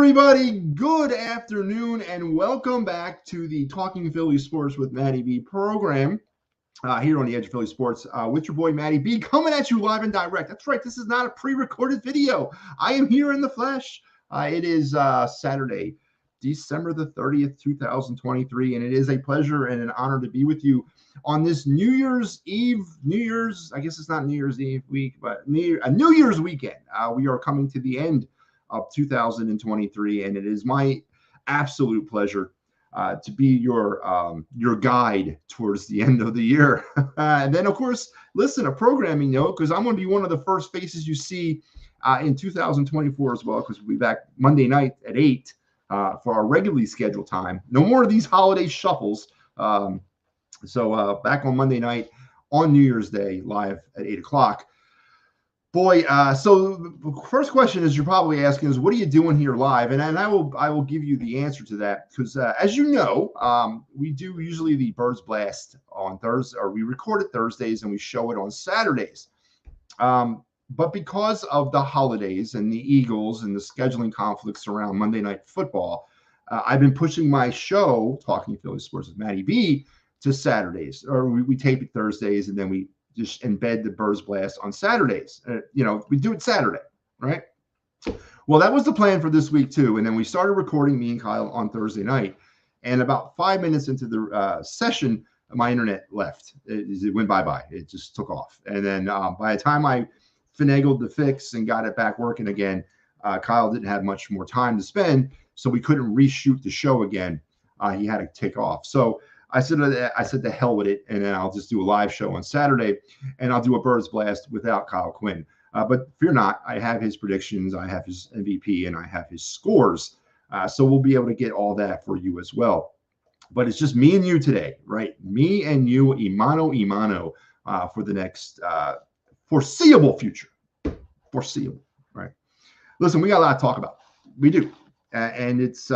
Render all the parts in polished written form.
everybody, good afternoon, and welcome back to the Talking Philly Sports with Matty B program here on the Edge of Philly Sports with your boy Matty B, coming at you live and direct. That's right, this is not a pre-recorded video. I am here in the flesh. It is Saturday, December the 30th, 2023, and it is a pleasure and an honor to be with you on this New Year's Eve, I guess it's not New Year's Eve week, but a New Year's weekend. We are coming to the end of 2023, and it is my absolute pleasure to be your guide towards the end of the year. And then, of course, listen, a programming note, because I'm going to be one of the first faces you see in 2024 as well, because we'll be back Monday night at 8 for our regularly scheduled time. No more of these holiday shuffles. So back on Monday night on New Year's Day, live at 8 o'clock. Boy, so the first question is you're probably asking is, what are you doing here live? And I will give you the answer to that, because as you know, we do usually the Birds Blast on Thursday, or we record it Thursdays and we show it on Saturdays. But because of the holidays and the Eagles and the scheduling conflicts around Monday Night Football, I've been pushing my show, Talking Philly Sports with Matty B, to Saturdays, or we tape it Thursdays and then we just embed the Birds Blast on Saturdays. We do it Saturday, right? Well, that was the plan for this week too. And then we started recording, me and Kyle, on Thursday night. And about 5 minutes into the session, my internet left. It went bye-bye. It just took off. And then by the time I finagled the fix and got it back working again, Kyle didn't have much more time to spend, so we couldn't reshoot the show again. He had to take off. So I said the hell with it, and then I'll just do a live show on Saturday, and I'll do a Birds Blast without Kyle Quinn. But fear not, I have his predictions, I have his MVP, and I have his scores. So we'll be able to get all that for you as well. But it's just me and you today, right? Me and you, imano, for the next foreseeable future. Foreseeable, right? Listen, we got a lot to talk about. We do. And it's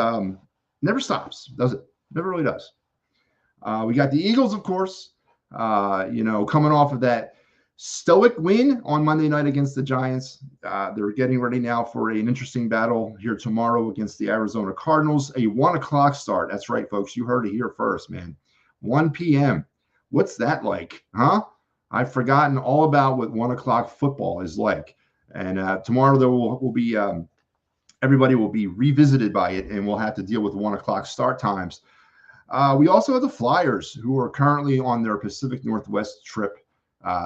never stops, does it? Never really does. We got the Eagles, of course, coming off of that stoic win on Monday night against the Giants. They're getting ready now for an interesting battle here tomorrow against the Arizona Cardinals, a 1 o'clock start. That's right, folks. You heard it here first, man. 1 p.m. What's that like, huh? I've forgotten all about what 1 o'clock football is like. And tomorrow there will be everybody will be revisited by it, and we'll have to deal with 1 o'clock start times. We also have the Flyers, who are currently on their Pacific Northwest trip.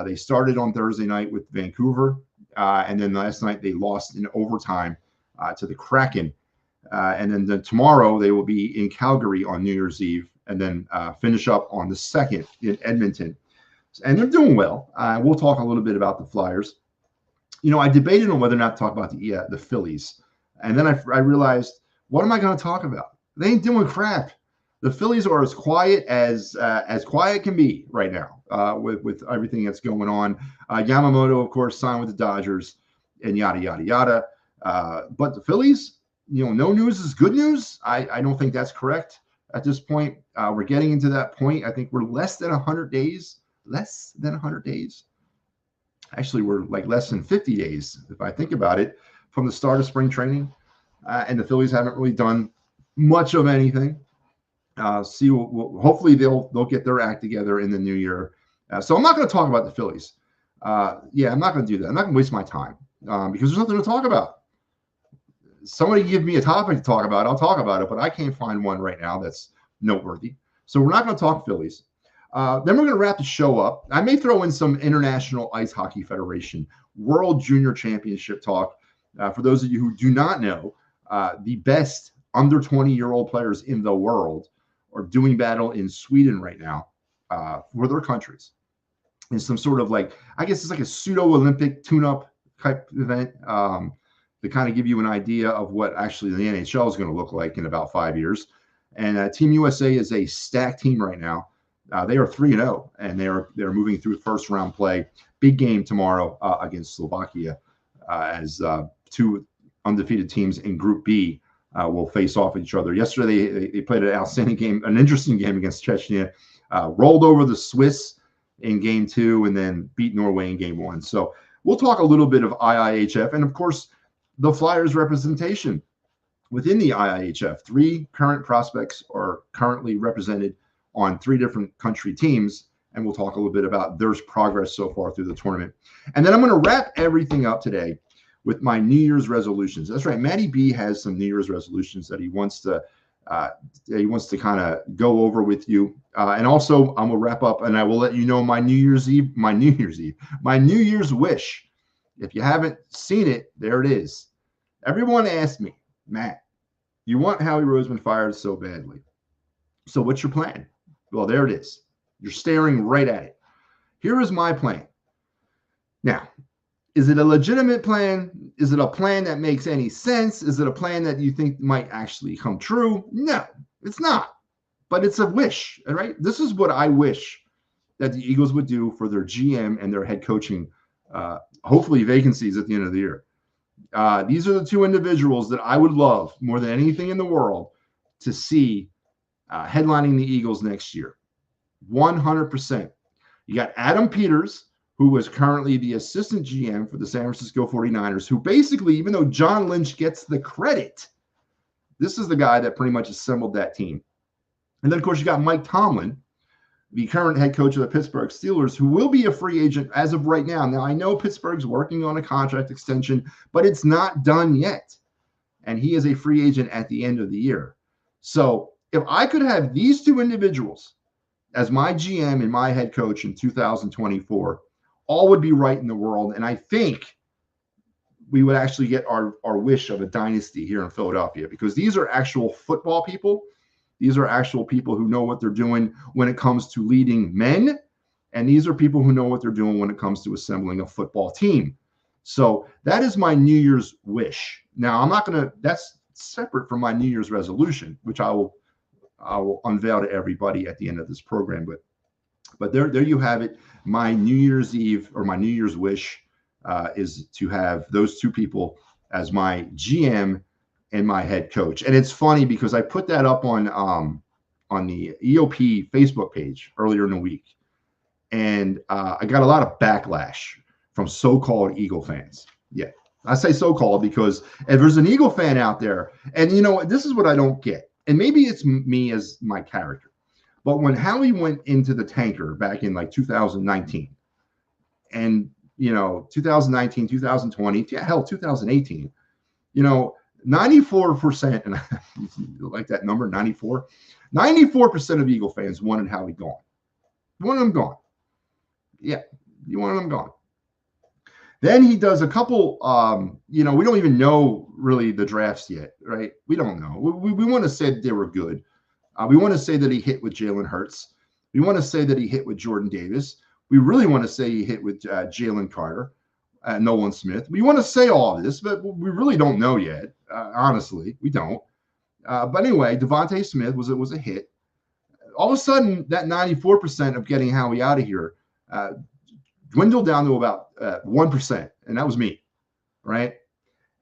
They started on Thursday night with Vancouver, and then last night they lost in overtime to the Kraken. And then tomorrow they will be in Calgary on New Year's Eve, and then finish up on the 2nd in Edmonton. And they're doing well. We'll talk a little bit about the Flyers. I debated on whether or not to talk about the Phillies. And then I realized, what am I going to talk about? They ain't doing crap. The Phillies are as quiet as quiet can be right now with everything that's going on. Yamamoto, of course, signed with the Dodgers, and yada, yada, yada. But the Phillies, no news is good news. I don't think that's correct at this point. We're getting into that point. I think we're less than 100 days. Less than 100 days. Actually, we're like less than 50 days, if I think about it, from the start of spring training. And the Phillies haven't really done much of anything. Hopefully they'll get their act together in the new year. So I'm not going to talk about the Phillies. I'm not going to do that. I'm not going to waste my time because there's nothing to talk about. Somebody give me a topic to talk about, I'll talk about it, but I can't find one right now that's noteworthy. So we're not going to talk Phillies. Then we're going to wrap the show up. I may throw in some International Ice Hockey Federation World Junior Championship talk. For those of you who do not know, the best under 20-year-old players in the world are doing battle in Sweden right now for their countries in some sort of I guess it's like a pseudo-Olympic tune-up type event to kind of give you an idea of what actually the NHL is going to look like in about 5 years. And Team USA is a stacked team right now. They are 3-0, and they're moving through first round play. Big game tomorrow against Slovakia as two undefeated teams in Group B will face off each other. Yesterday, they played an outstanding game, an interesting game against Chechnya, rolled over the Swiss in Game 2, and then beat Norway in Game 1. So we'll talk a little bit of IIHF, and of course, the Flyers representation. within the IIHF. 3 current prospects are currently represented on 3 different country teams, and we'll talk a little bit about their progress so far through the tournament. And then I'm going to wrap everything up today with my New Year's resolutions. That's right, Matty B has some New Year's resolutions that he wants to kind of go over with you. And also, I'm gonna wrap up, and I will let you know my New Year's wish. If you haven't seen it, there it is. Everyone asked me, Matt, you want Howie Roseman fired so badly. So what's your plan? Well, there it is. You're staring right at it. Here is my plan. Now, is it a legitimate plan? Is it a plan that makes any sense? Is it a plan that you think might actually come true? No, it's not. But it's a wish, all right? This is what I wish that the Eagles would do for their GM and their head coaching, hopefully vacancies at the end of the year. These are the 2 individuals that I would love more than anything in the world to see headlining the Eagles next year. 100%. You got Adam Peters, who was currently the assistant GM for the San Francisco 49ers, who basically, even though John Lynch gets the credit, this is the guy that pretty much assembled that team. And then, of course, you got Mike Tomlin, the current head coach of the Pittsburgh Steelers, who will be a free agent as of right now. Now, I know Pittsburgh's working on a contract extension, but it's not done yet. And he is a free agent at the end of the year. So if I could have these 2 individuals as my GM and my head coach in 2024, all would be right in the world. And I think we would actually get our wish of a dynasty here in Philadelphia, because these are actual football people. These are actual people who know what they're doing when it comes to leading men. And these are people who know what they're doing when it comes to assembling a football team. So that is my New Year's wish. Now, I'm not going to, that's separate from my New Year's resolution, which I will unveil to everybody at the end of this program. But there you have it. My New Year's Eve, or my New Year's wish, is to have those 2 people as my GM and my head coach. And it's funny because I put that up on the EOP Facebook page earlier in the week, and I got a lot of backlash from so-called Eagle fans. Yeah, I say so-called because if there's an Eagle fan out there, and you know, this is what I don't get, and maybe it's me as my character. But when Howie went into the tanker back in like 2019, and 2019, 2020, hell, 2018, 94%, and you like that number, 94% of Eagle fans wanted Howie gone. You wanted him gone. Yeah, you wanted him gone. Then he does a couple, we don't even know really the drafts yet, right? We don't know. We want to say that they were good. We want to say that he hit with Jalen Hurts. We want to say that he hit with Jordan Davis. We really want to say he hit with Jalen Carter, Nolan Smith. We want to say all of this, but we really don't know yet. Honestly, we don't. But anyway, Devontae Smith was a hit. All of a sudden, that 94% of getting Howie out of here dwindled down to about 1%, and that was me, right?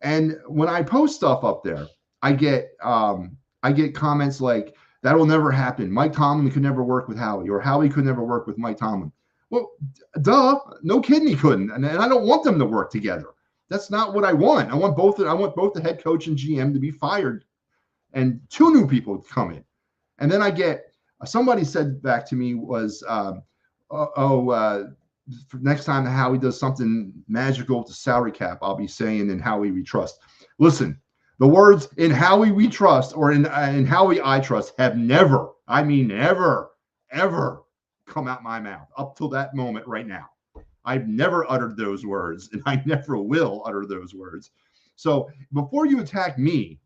And when I post stuff up there, I get comments like, "That'll never happen. Mike Tomlin could never work with Howie," or "Howie could never work with Mike Tomlin." Well, duh, no kidding, he couldn't, and I don't want them to work together. That's not what I want. I want both the head coach and GM to be fired, and 2 new people to come in. And then I get somebody said back to me was, next time Howie does something magical with the salary cap, I'll be saying, "In Howie we trust." Listen, the words "in Howie we trust" or in Howie I trust have never, I mean never, ever come out my mouth up till that moment right now. I've never uttered those words, and I never will utter those words. So before you attack me,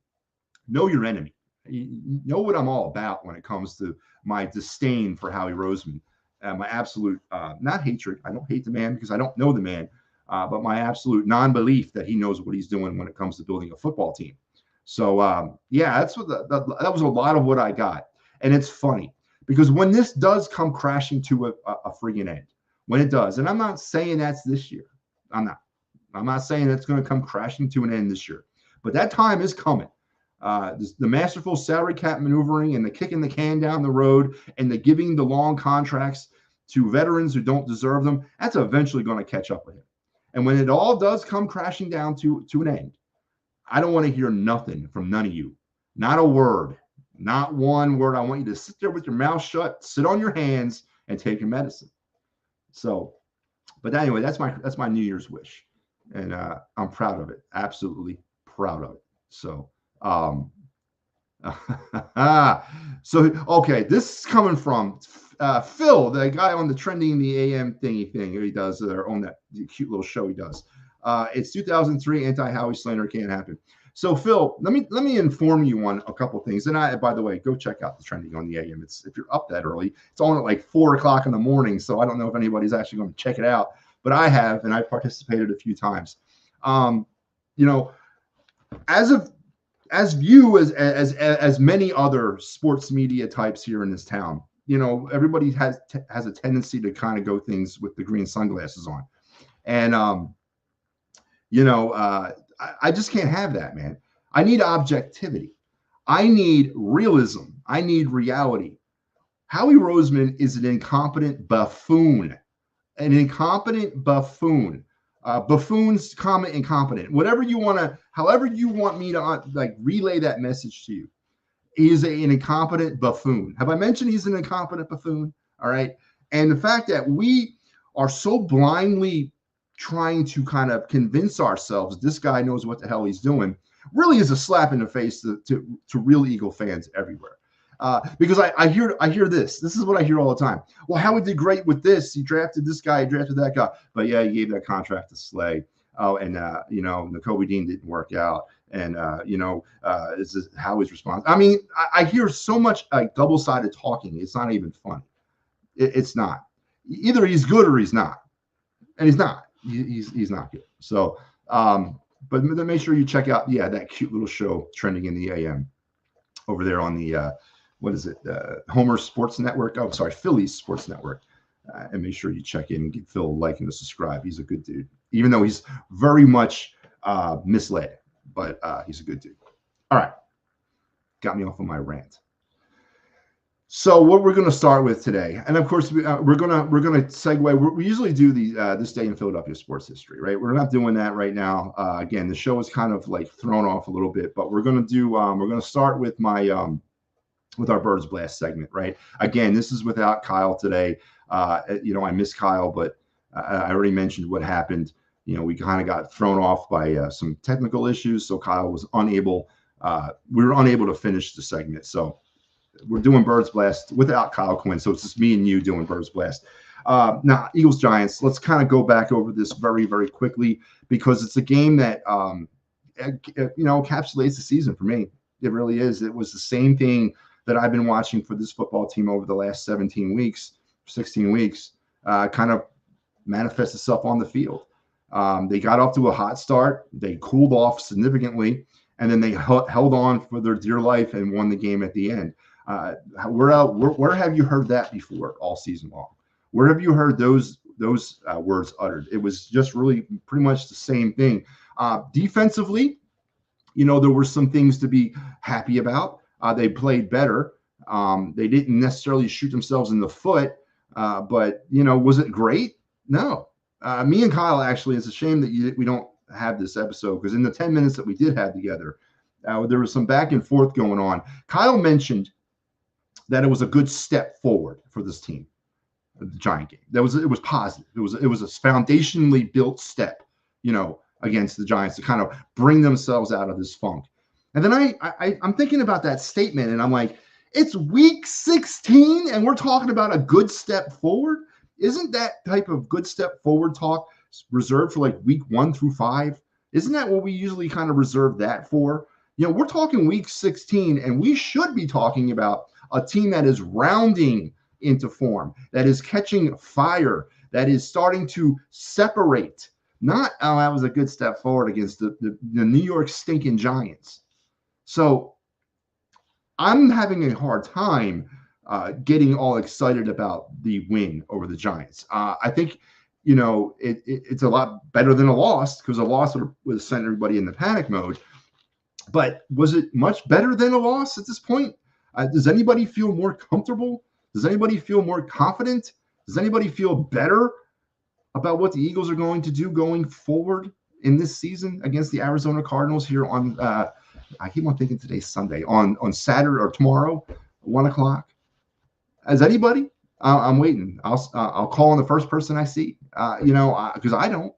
know your enemy. You know what I'm all about when it comes to my disdain for Howie Roseman. My absolute, not hatred. I don't hate the man because I don't know the man, but my absolute non-belief that he knows what he's doing when it comes to building a football team. So, yeah, that's what that was a lot of what I got. And it's funny because when this does come crashing to a friggin' end, when it does, and I'm not saying that's this year. I'm not saying it's going to come crashing to an end this year, but that time is coming. The masterful salary cap maneuvering and the kicking the can down the road and the giving the long contracts to veterans who don't deserve them, that's eventually going to catch up with him. And when it all does come crashing down to an end, I don't want to hear nothing from none of you. Not a word. Not one word. I want you to sit there with your mouth shut, sit on your hands, and take your medicine. So, but anyway, that's my New Year's wish, and I'm proud of it. Absolutely proud of it. So, so okay, this is coming from Phil, the guy on the Trending in the AM thingy thing he does on that cute little show he does. It's 2003 anti-Howie slander can't happen. So Phil, let me inform you on a couple things. And by the way, go check out the Trending on the AM. It's if you're up that early, it's on at like 4 o'clock in the morning. So I don't know if anybody's actually going to check it out, but I have, and I participated a few times. As you as many other sports media types here in this town, everybody has a tendency to kind of go things with the green sunglasses on, and I just can't have that, man. I need objectivity. I need realism. I need reality. Howie Roseman is an incompetent buffoon. An incompetent buffoon. Buffoons, comma, incompetent. However you want me to relay that message to you. He is an incompetent buffoon. Have I mentioned he's an incompetent buffoon? All right. And the fact that we are so blindly trying to kind of convince ourselves this guy knows what the hell he's doing really is a slap in the face to real Eagle fans everywhere. Because I hear this. This is what I hear all the time. Well, Howie did great with this. He drafted this guy, he drafted that guy. But yeah, he gave that contract to Slay. Oh, and Nakobe Dean didn't work out. And this is Howie's response. I mean, I hear so much double-sided talking. It's not even funny. It's not. Either he's good or he's not. And he's not. He's not good. So, but make sure you check out that cute little show Trending in the AM over there on the what is it? Homer Sports Network. Oh, sorry, Phillies Sports Network. And make sure you check in and give Phil a like and a subscribe. He's a good dude, even though he's very much misled, but he's a good dude. All right, got me off of my rant. So what we're going to start with today, and of course we're going to segue. We usually do this day in Philadelphia sports history, right? We're not doing that right now. Again, the show is kind of like thrown off a little bit, but we're going to start with with our Birds Blast segment, right? Again, this is without Kyle today. I miss Kyle, but I already mentioned what happened. We kind of got thrown off by some technical issues, so Kyle was unable. We were unable to finish the segment, so we're doing Birds Blast without Kyle Quinn. So it's just me and you doing Birds Blast. Now, Eagles Giants. Let's kind of go back over this very, very quickly because it's a game that encapsulates the season for me. It really is. It was the same thing that I've been watching for this football team over the last 16 weeks, kind of manifests itself on the field. They got off to a hot start. They cooled off significantly, and then they held on for their dear life and won the game at the end. Where have you heard that before all season long? Where have you heard those words uttered? It was just really pretty much the same thing. Defensively, there were some things to be happy about. They played better. They didn't necessarily shoot themselves in the foot, but was it great? No. Me and Kyle, actually, it's a shame that we don't have this episode because in the 10 minutes that we did have together, there was some back and forth going on. Kyle mentioned that it was a good step forward for this team, the Giant game. It was positive. It was a foundationally built step, against the Giants to kind of bring themselves out of this funk. And then I'm thinking about that statement, and I'm like, it's week 16, and we're talking about a good step forward. Isn't that type of good step forward talk reserved for like week 1 through 5? Isn't that what we usually kind of reserve that for? We're talking week 16, and we should be talking about a team that is rounding into form, that is catching fire, that is starting to separate. Not, oh, that was a good step forward against the New York stinking Giants. So I'm having a hard time getting all excited about the win over the Giants. I think, it's a lot better than a loss because a loss would have sent everybody into panic mode. But was it much better than a loss at this point? Does anybody feel more comfortable? Does anybody feel more confident? Does anybody feel better about what the Eagles are going to do going forward in this season against the Arizona Cardinals here on, I keep on thinking today's Sunday, on Saturday or tomorrow, 1 o'clock? As anybody? I'm waiting. I'll call on the first person I see, because I don't.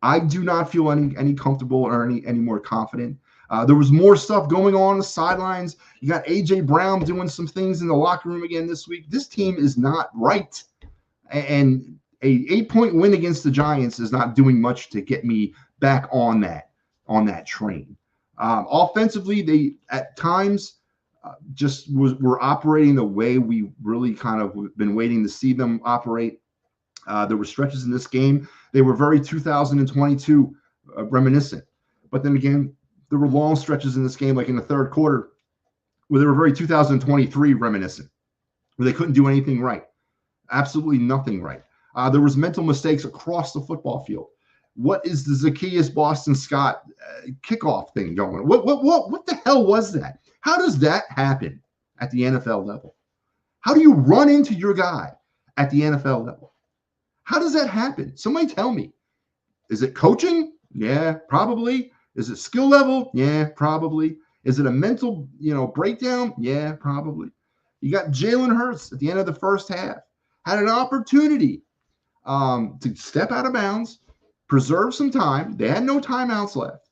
I do not feel any comfortable or any more confident. There was more stuff going on the sidelines. You got A.J. Brown doing some things in the locker room again this week. This team is not right. And a 8-point win against the Giants is not doing much to get me back on that train. Offensively, they at times were operating the way we really kind of been waiting to see them operate. There were stretches in this game. They were very 2022 reminiscent. But then again, there were long stretches in this game, like in the third quarter, where they were very 2023 reminiscent, where they couldn't do anything right. Absolutely nothing right. There was mental mistakes across the football field. What is the Zacchaeus Boston Scott kickoff thing going? What the hell was that? How does that happen at the NFL level? How do you run into your guy at the NFL level? How does that happen? Somebody tell me. Is it coaching? Yeah, probably. Is it skill level? Yeah, probably. Is it a mental, breakdown? Yeah, probably. You got Jalen Hurts at the end of the first half. Had an opportunity to step out of bounds, preserve some time. They had no timeouts left.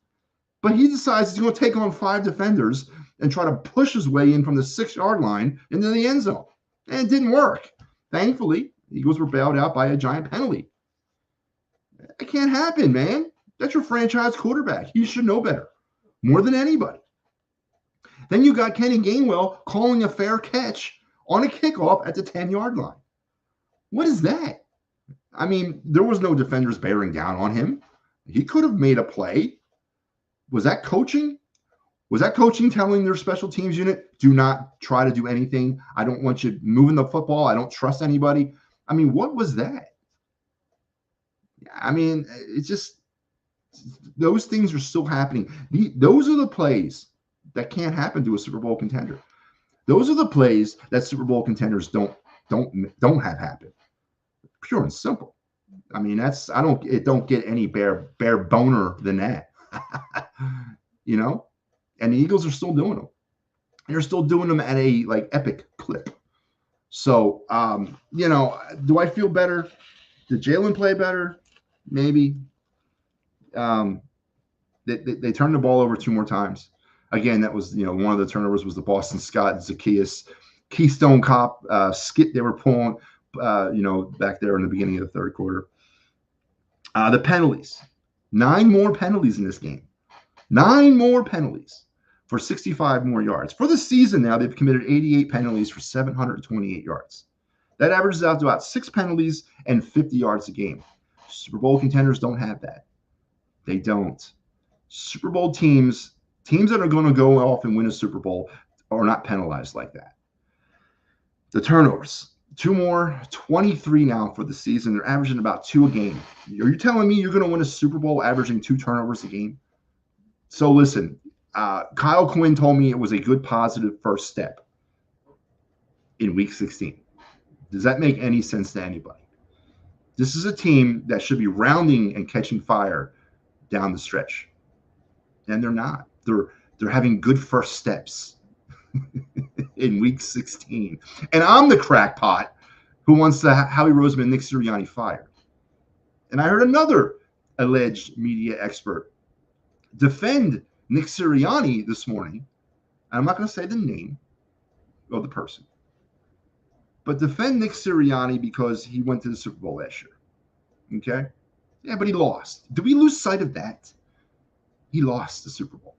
But he decides he's going to take on 5 defenders and try to push his way in from the 6-yard line into the end zone. And it didn't work. Thankfully, Eagles were bailed out by a giant penalty. It can't happen, man. That's your franchise quarterback. He should know better, more than anybody. Then you got Kenny Gainwell calling a fair catch on a kickoff at the 10-yard line. What is that? I mean, there was no defenders bearing down on him. He could have made a play. Was that coaching? Was that coaching telling their special teams unit, do not try to do anything? I don't want you moving the football. I don't trust anybody. I mean, what was that? I mean, it's just, those things are still happening. Those are the plays that can't happen to a Super Bowl contender. Those are the plays that Super Bowl contenders don't have happen. Pure and simple. I mean, it don't get any bare boner than that. And the Eagles are still doing them. And they're still doing them at a epic clip. So, do I feel better? Did Jalen play better? Maybe. They turned the ball over 2 more times. Again, that was, one of the turnovers was the Boston Scott Zacchaeus Keystone Cop skit they were pulling, back there in the beginning of the third quarter. The penalties. 9 more penalties in this game. 9 more penalties for 65 more yards. For the season now, they've committed 88 penalties for 728 yards. That averages out to about 6 penalties and 50 yards a game. Super Bowl contenders don't have that. They don't. Super Bowl teams that are going to go off and win a Super Bowl are not penalized like that. The turnovers. 2 more, 23 now for the season. They're averaging about 2 a game. Are you telling me you're going to win a Super Bowl averaging 2 turnovers a game? So listen, Kyle Quinn told me it was a good positive first step in week 16. Does that make any sense to anybody? This is a team that should be rounding and catching fire down the stretch. And they're not. They're having good first steps in week 16. And I'm the crackpot who wants to Howie Roseman and Nick Sirianni fired. And I heard another alleged media expert defend Nick Sirianni this morning. I'm not going to say the name of the person, but defend Nick Sirianni because he went to the Super Bowl last year. Okay? Yeah, but he lost. Did we lose sight of that? He lost the Super Bowl.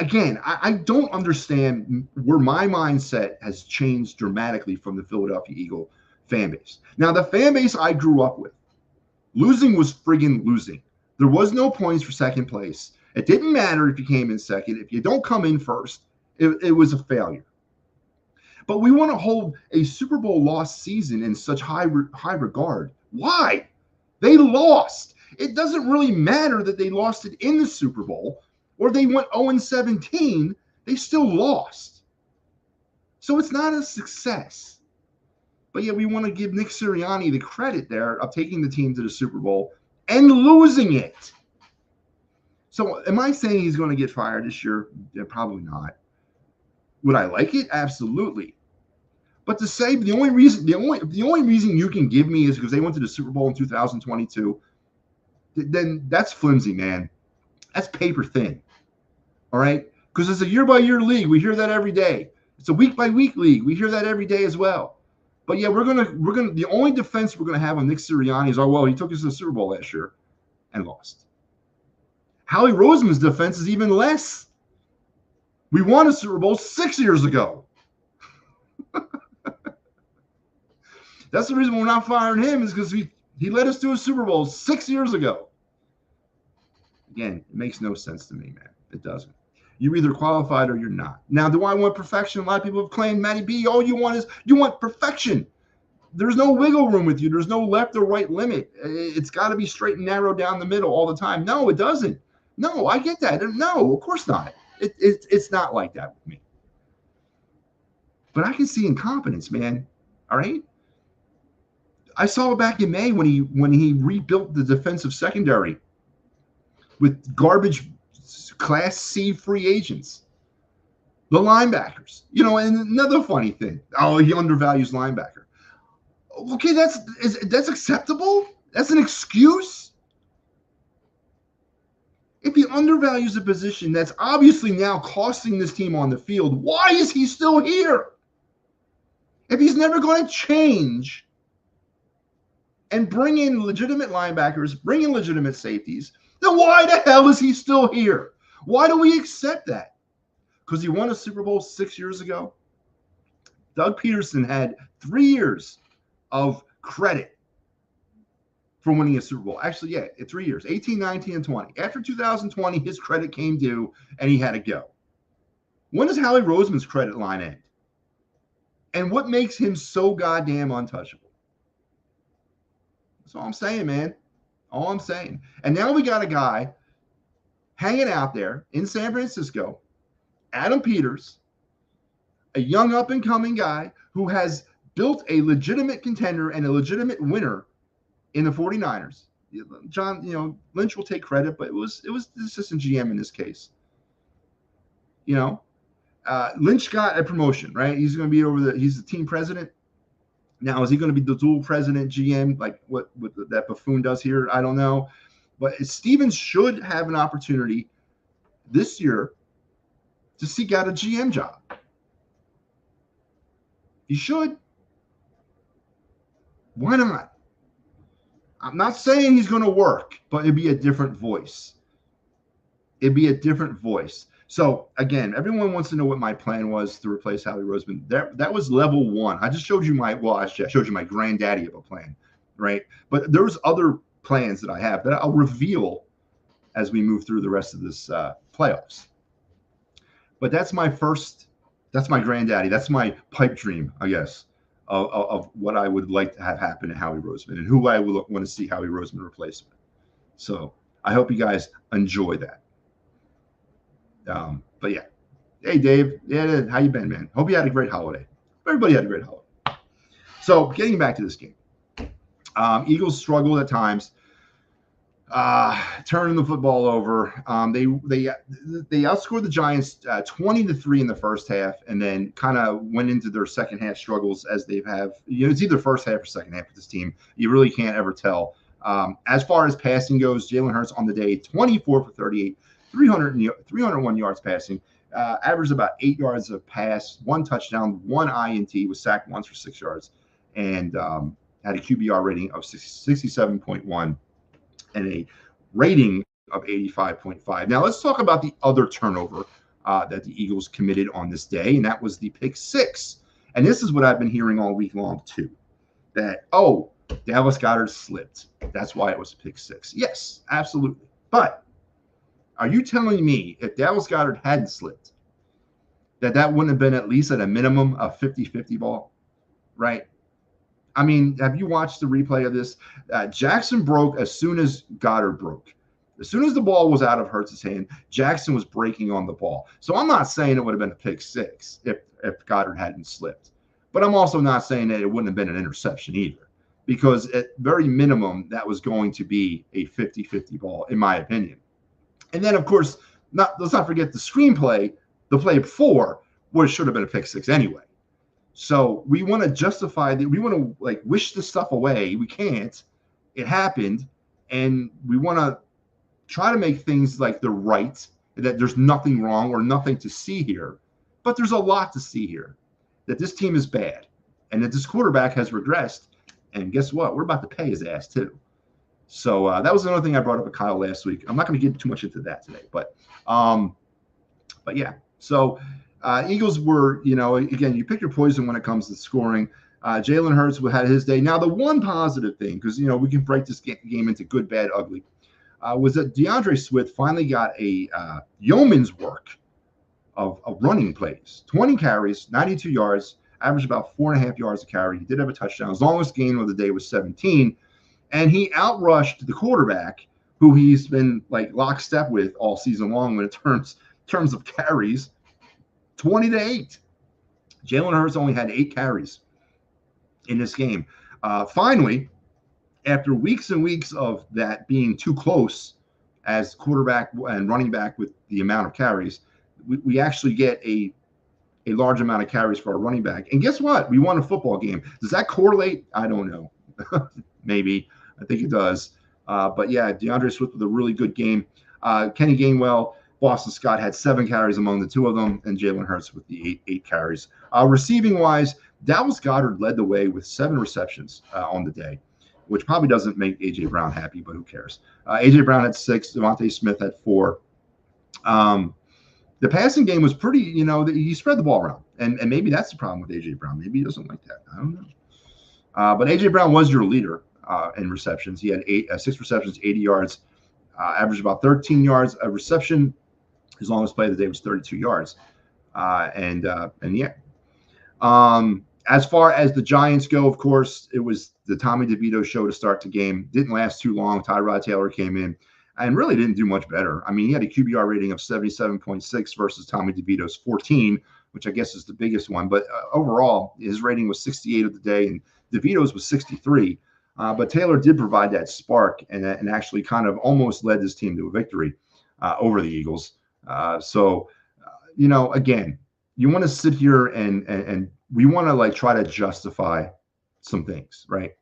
Again, I don't understand where my mindset has changed dramatically from the Philadelphia Eagle fan base. Now, the fan base I grew up with, losing was friggin' losing. There was no points for second place. It didn't matter if you came in second. If you don't come in first, it was a failure. But we want to hold a Super Bowl lost season in such high regard. Why? They lost. It doesn't really matter that they lost it in the Super Bowl or they went 0-17. They still lost. So it's not a success. But yet we want to give Nick Sirianni the credit there of taking the team to the Super Bowl and losing it. So am I saying he's going to get fired this year? Yeah, probably not. Would I like it? Absolutely. But to say the only reason you can give me is because they went to the Super Bowl in 2022, then that's flimsy, man. That's paper thin. All right? Because it's a year-by-year league. We hear that every day. It's a week-by-week league. We hear that every day as well. But yeah, we're gonna the only defense we're gonna have on Nick Sirianni is, oh well, he took us to the Super Bowl last year and lost. Howie Roseman's defense is even less. We won a Super Bowl 6 years ago. That's the reason we're not firing him, is because he led us to a Super Bowl 6 years ago. Again, it makes no sense to me, man. It doesn't. You're either qualified or you're not. Now, do I want perfection? A lot of people have claimed, Matty B, all you want perfection. There's no wiggle room with you. There's no left or right limit. It's got to be straight and narrow down the middle all the time. No, it doesn't. No, I get that. No, of course not. It's not like that with me. But I can see incompetence, man. All right? I saw it back in May when he rebuilt the defensive secondary with garbage Class C free agents. The linebackers. You know, and another funny thing. Oh, he undervalues linebacker. Okay, that's acceptable? That's an excuse? If he undervalues a position that's obviously now costing this team on the field, why is he still here? If he's never going to change and bring in legitimate linebackers, bring in legitimate safeties, then why the hell is he still here? Why do we accept that? Because he won a Super Bowl 6 years ago? Doug Peterson had 3 years of credit for winning a Super Bowl. Actually, yeah, 3 years, 18, 19, and 20. After 2020, his credit came due, and he had to go. When does Howie Roseman's credit line end? And what makes him so goddamn untouchable? That's all I'm saying, man. All I'm saying. And now we got a guy hanging out there in San Francisco, Adam Peters, a young up-and-coming guy who has built a legitimate contender and a legitimate winner in the 49ers. John, Lynch will take credit, but it was the assistant GM in this case. Lynch got a promotion, right? He's going to be he's the team president. Now, is he going to be the dual president GM like what that buffoon does here? I don't know. But Stevens should have an opportunity this year to seek out a GM job. He should. Why not? I'm not saying he's going to work, but it'd be a different voice. It'd be a different voice. So, again, everyone wants to know what my plan was to replace Howie Roseman. That was level one. I just showed you I showed you my granddaddy of a plan, right? But there's other plans that I have that I'll reveal as we move through the rest of this playoffs. But that's my granddaddy. That's my pipe dream, I guess, of what I would like to have happen to Howie Roseman and who I would want to see Howie Roseman replace with. So I hope you guys enjoy that. But yeah. Hey, Dave. Yeah, how you been, man? Hope you had a great holiday. Everybody had a great holiday. So getting back to this game. Eagles struggled at times, turning the football over. They outscored the Giants 20-3 in the first half, and then kind of went into their second half struggles as they have. It's either first half or second half with this team. You really can't ever tell. As far as passing goes, Jalen Hurts on the day, 24 for 38, 301 yards passing, averaged about 8 yards of pass, 1 touchdown, 1 INT, was sacked once for 6 yards, and had a QBR rating of 67.1 and a rating of 85.5. Now let's talk about the other turnover that the Eagles committed on this day, and that was the pick 6. And this is what I've been hearing all week long too, that, Dallas Goedert slipped. That's why it was a pick 6. Yes, absolutely. But are you telling me if Dallas Goedert hadn't slipped, that wouldn't have been at least at a minimum a 50-50 ball, right? I mean, have you watched the replay of this? Jackson broke as soon as Goddard broke. As soon as the ball was out of Hurts' hand, Jackson was breaking on the ball. So I'm not saying it would have been a pick 6 if Goddard hadn't slipped. But I'm also not saying that it wouldn't have been an interception either. because at very minimum, that was going to be a 50-50 ball, in my opinion. And then, of course, let's not forget the screenplay, the play before, where it should have been a pick six anyway. So we want to justify that. We want to like wish this stuff away. We can't. It happened, and we want to try to make things like they're right, that there's nothing wrong or nothing to see here. But there's a lot to see here, that this team is bad and that this quarterback has regressed. And guess what? We're about to pay his ass too. So that was another thing I brought up with Kyle last week. I'm not going to get too much into that today, but yeah. So Eagles were, again, you pick your poison when it comes to scoring. Jalen Hurts had his day. Now, the one positive thing, because, we can break this game into good, bad, ugly, was that DeAndre Swift finally got a yeoman's work of running plays. 20 carries, 92 yards, averaged about 4.5 yards a carry. He did have a touchdown. His longest gain of the day was 17. And he outrushed the quarterback, who he's been like lockstep with all season long when it terms of carries, 20-8. Jalen Hurts only had 8 carries in this game. Finally, after weeks and weeks of that being too close as quarterback and running back with the amount of carries, we actually get a large amount of carries for our running back. And guess what? We won a football game. Does that correlate? I don't know. Maybe. I think it does. But yeah, DeAndre Swift with a really good game. Kenny Gainwell, Boston Scott had 7 carries among the two of them, and Jalen Hurts with the 8 carries. Receiving wise, Dallas Goedert led the way with 7 receptions on the day, which probably doesn't make A.J. Brown happy, but who cares? A.J. Brown had 6. Devontae Smith had 4. The passing game was pretty, he spread the ball around. And maybe that's the problem with A.J. Brown. Maybe he doesn't like that. I don't know. But A.J. Brown was your leader in receptions. He had 6 receptions, 80 yards, averaged about 13 yards a reception. His longest play of the day was 32 yards. And yeah. As far as the Giants go, of course, it was the Tommy DeVito show to start the game. Didn't last too long. Tyrod Taylor came in and really didn't do much better. I mean, he had a QBR rating of 77.6 versus Tommy DeVito's 14, which I guess is the biggest one. But overall, his rating was 68 of the day, and DeVito's was 63. But Taylor did provide that spark and actually kind of almost led this team to a victory over the Eagles. Again, you want to sit here and we want to like try to justify some things, right?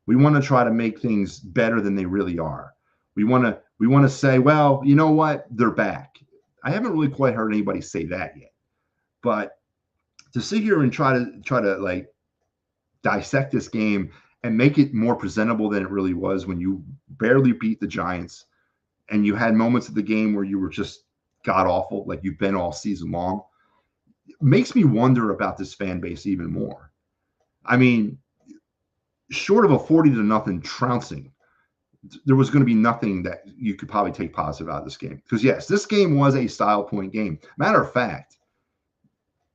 We want to try to make things better than they really are. We want to say, well, you know what? They're back. I haven't really quite heard anybody say that yet. But to sit here and try to like dissect this game and make it more presentable than it really was when you barely beat the Giants and you had moments of the game where you were just god awful, like you've been all season long, makes me wonder about this fan base even more. I mean, short of a 40-0 trouncing, there was going to be nothing that you could probably take positive out of this game. Because yes, this game was a style point game. Matter of fact,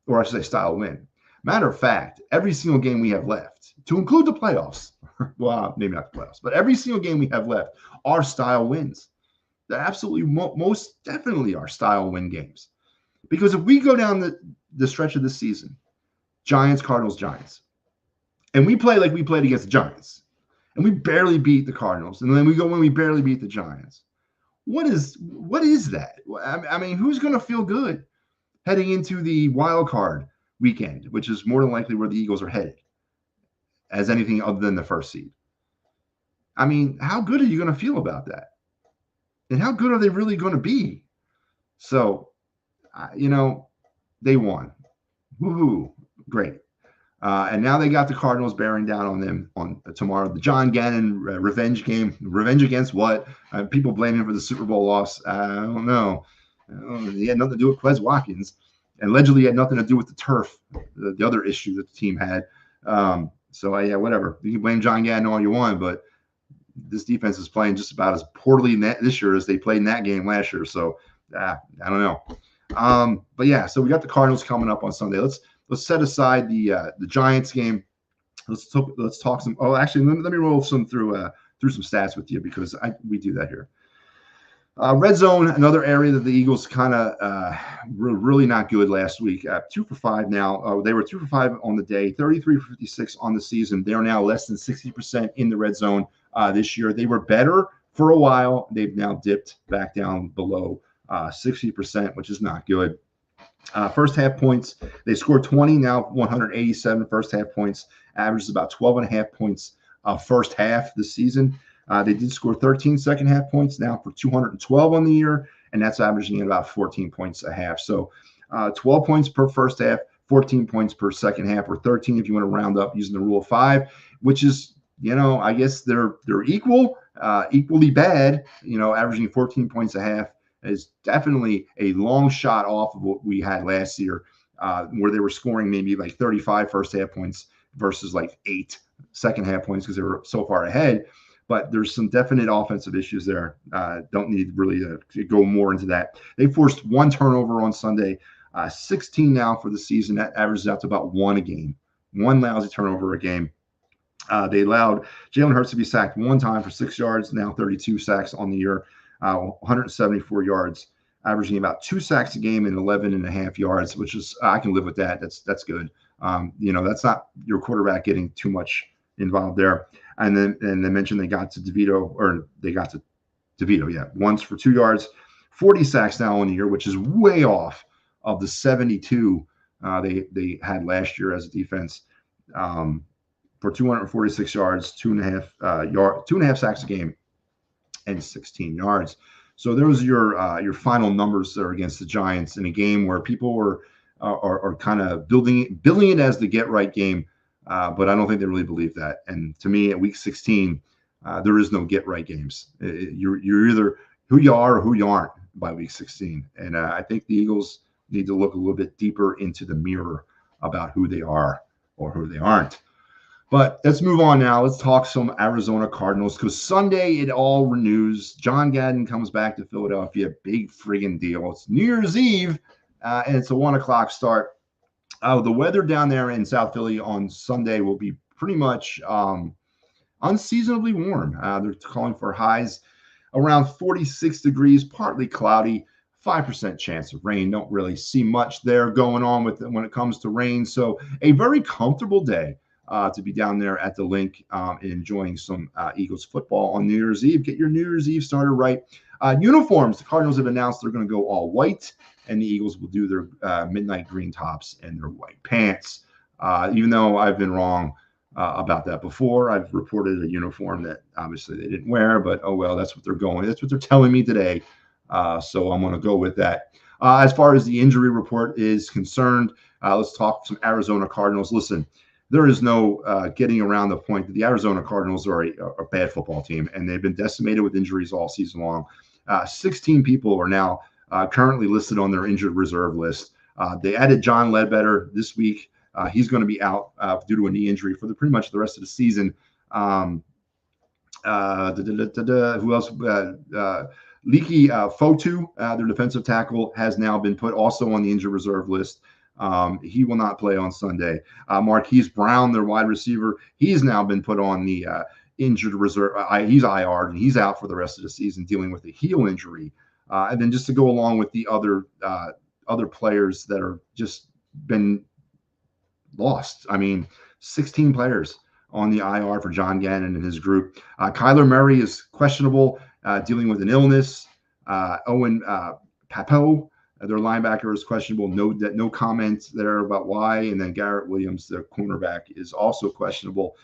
or I should say style win. Matter of fact, every single game we have left, to include the playoffs, well, maybe not the playoffs, but every single game we have left are style wins. They're absolutely most definitely are style win games. Because if we go down the stretch of the season, Giants, Cardinals, Giants, and we play like we played against the Giants, and we barely beat the Cardinals, and then we go when we barely beat the Giants, what is that? I mean, who's going to feel good heading into the wild card weekend, which is more than likely where the Eagles are headed, as anything other than the first seed? I mean, how good are you going to feel about that? And how good are they really going to be? So, they won. Woohoo. Great. And now they got the Cardinals bearing down on them on tomorrow. The John Gannon revenge game. Revenge against what? People blame him for the Super Bowl loss. I don't know. He had nothing to do with Quez Watkins. And allegedly he had nothing to do with the turf, the other issue that the team had. Yeah, whatever. You can blame John Gannon all you want, but this defense is playing just about as poorly this year as they played in that game last year. So, I don't know. But yeah, so we got the Cardinals coming up on Sunday. Let's set aside the Giants game. Let's talk some. Oh, actually, let me roll some through some stats with you because we do that here. Red zone, another area that the Eagles kind of were really not good last week. 2 for 5 now. They were 2 for 5 on the day, 33 for 56 on the season. They are now less than 60% in the red zone this year. They were better for a while. They've now dipped back down below 60%, which is not good. First half points, they scored 20, now 187 first half points, averages about 12.5 points first half this season. They did score 13 second half points now for 212 on the year, and that's averaging at about 14 points a half. So 12 points per first half, 14 points per second half, or 13 if you want to round up using the rule of 5, which is, I guess they're equally bad, averaging 14 points a half is definitely a long shot off of what we had last year, where they were scoring maybe like 35 first half points versus like 8 second half points because they were so far ahead. But there's some definite offensive issues there. Don't need really to go more into that. They forced 1 turnover on Sunday, 16 now for the season. That averages out to about 1 a game, 1 lousy turnover a game. They allowed Jalen Hurts to be sacked 1 time for 6 yards, now 32 sacks on the year, 174 yards, averaging about 2 sacks a game and 11.5 yards, which is, I can live with that. That's good. That's not your quarterback getting too much involved there. And they mentioned they got to DeVito, once for 2 yards, 40 sacks now on the year, which is way off of the 72 they had last year as a defense, for 246 yards, 2.5 sacks a game, and 16 yards. So those are your final numbers there against the Giants in a game where people are kind of billing it as the get right game. But I don't think they really believe that. And to me, at week 16, there is no get right games. You're either who you are or who you aren't by week 16. And I think the Eagles need to look a little bit deeper into the mirror about who they are or who they aren't. But let's move on now. Let's talk some Arizona Cardinals, because Sunday it all renews. John Gadden comes back to Philadelphia. Big friggin' deal. It's New Year's Eve, and it's a 1 o'clock start. The weather down there in South Philly on Sunday will be pretty much unseasonably warm. They're calling for highs around 46 degrees, partly cloudy, 5% chance of rain. Don't really see much there going on when it comes to rain. So a very comfortable day to be down there at the link enjoying some Eagles football on New Year's Eve. Get your New Year's Eve started right. Uniforms, the Cardinals have announced they're going to go all white, and the Eagles will do their midnight green tops and their white pants. Even though I've been wrong about that before, I've reported a uniform that obviously they didn't wear, but oh well, that's what they're going. That's what they're telling me today. So I'm going to go with that. As far as the injury report is concerned, let's talk some Arizona Cardinals. Listen, there is no getting around the point that the Arizona Cardinals are a bad football team, and they've been decimated with injuries all season long. 16 people are now currently listed on their injured reserve list. They added John Ledbetter this week. He's going to be out due to a knee injury for pretty much the rest of the season. Who else? Leaky Fotu, their defensive tackle, has now been put also on the injured reserve list. He will not play on Sunday. Marquise Brown, their wide receiver, he's now been put on the injured reserve. He's IR'd, and he's out for the rest of the season dealing with a heel injury. And then just to go along with the other players that are just been lost. I mean, 16 players on the IR for John Gannon and his group. Kyler Murray is questionable, dealing with an illness. Owen Papo, their linebacker, is questionable. No comments there about why. And then Garrett Williams, their cornerback, is also questionable.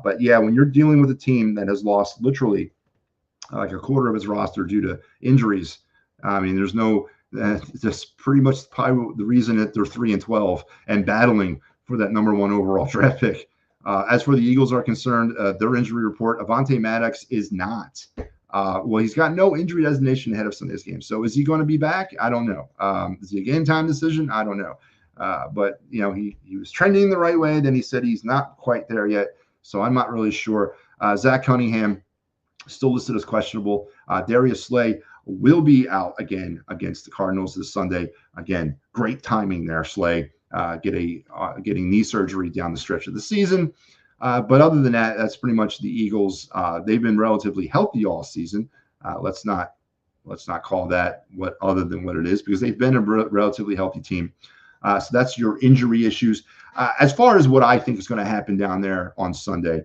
But yeah, when you're dealing with a team that has lost literally like a quarter of its roster due to injuries, I mean, there's no. That's pretty much probably the reason that they're 3-12 and battling for that number 1 overall draft pick. As for the Eagles are concerned, their injury report: Avonte Maddox is not. Well, he's got no injury designation ahead of Sunday's game. So is he going to be back? I don't know. Is he a game time decision? I don't know. But he was trending the right way. Then he said he's not quite there yet. So I'm not really sure. Zach Cunningham still listed as questionable. Darius Slay will be out again against the Cardinals this Sunday. Again, great timing there, Slay, getting knee surgery down the stretch of the season. But other than that, that's pretty much the Eagles. They've been relatively healthy all season. Let's not Let's not call that what other than what it is, because they've been a relatively healthy team. So that's your injury issues. As far as what I think is going to happen down there on Sunday,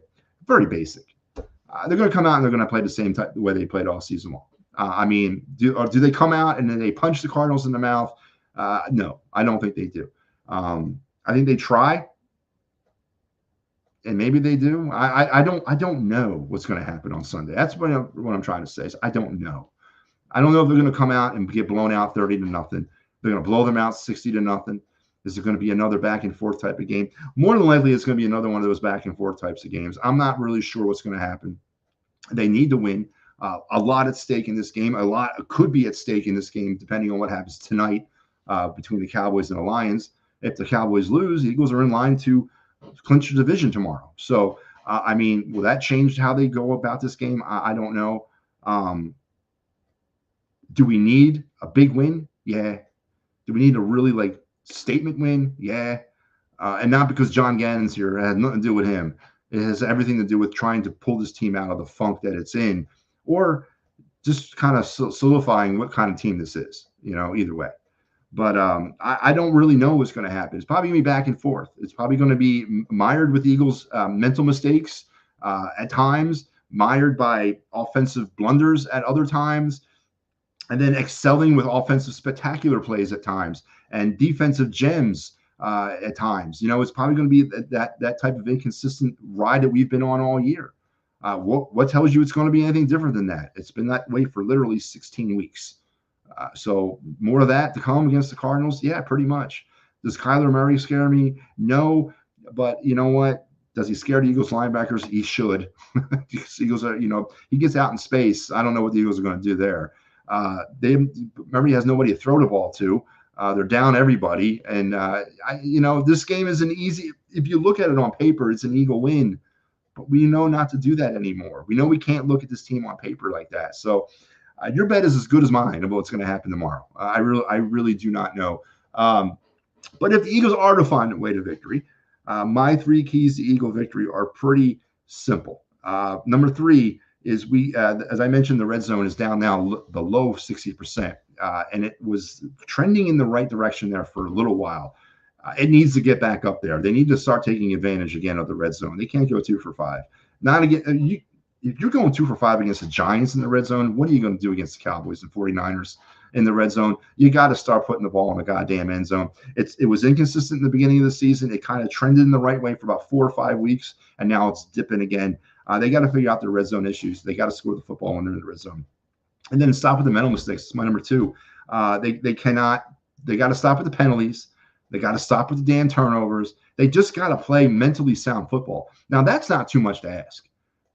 very basic. They're going to come out and they're going to play the same the way they played all season long. I mean, do they come out and then they punch the Cardinals in the mouth? No, I don't think they do. I think they try, and maybe they do. I don't know what's going to happen on Sunday. That's what I'm trying to say. Is I don't know. I don't know if they're going to come out and get blown out 30-0. They're going to blow them out 60-0. Is it going to be another back and forth type of game? More than likely, it's going to be another one of those back and forth types of games. I'm not really sure what's going to happen. They need to win. A lot at stake in this game. A lot could be at stake in this game, depending on what happens tonight between the Cowboys and the Lions. If the Cowboys lose, the Eagles are in line to clinch the division tomorrow. So, I mean, will that change how they go about this game? I don't know. Do we need a big win? Yeah. Do we need a really statement win? Yeah. And not because John Gannon's here. It has nothing to do with him. It has everything to do with trying to pull this team out of the funk that it's in, or just kind of solidifying what kind of team this is, either way. But I don't really know what's going to happen. It's probably going to be back and forth. It's probably going to be mired with Eagles' mental mistakes at times, mired by offensive blunders at other times, and then excelling with offensive spectacular plays at times and defensive gems at times. It's probably going to be that type of inconsistent ride that we've been on all year. What tells you it's going to be anything different than that? It's been that way for literally 16 weeks. So more of that to come against the Cardinals? Yeah, pretty much. Does Kyler Murray scare me? No, but you know what? Does he scare the Eagles linebackers? He should. Because Eagles are, he gets out in space. I don't know what the Eagles are going to do there. Murray has nobody to throw the ball to. They're down everybody. And, this game isn't easy. If you look at it on paper, it's an Eagle win. But we know not to do that anymore. We know we can't look at this team on paper like that. So your bet is as good as mine of what's going to happen tomorrow. I really do not know. But if the Eagles are to find a way to victory, my 3 keys to Eagle victory are pretty simple. Number 3 is as I mentioned, the red zone is down now below 60%. And it was trending in the right direction there for a little while. It needs to get back up there. They need to start taking advantage again of the red zone. They can't go 2 for 5. Not again. If you're going 2 for 5 against the Giants in the red zone, what are you going to do against the Cowboys and 49ers in the red zone? You got to start putting the ball in the goddamn end zone. It was inconsistent in the beginning of the season. It kind of trended in the right way for about 4 or 5 weeks, and now it's dipping again. They got to figure out their red zone issues. They got to score the football when they're in the red zone. And then stop with the mental mistakes. It's my number 2. They got to stop with the penalties. They got to stop with the damn turnovers. They just got to play mentally sound football. Now, that's not too much to ask.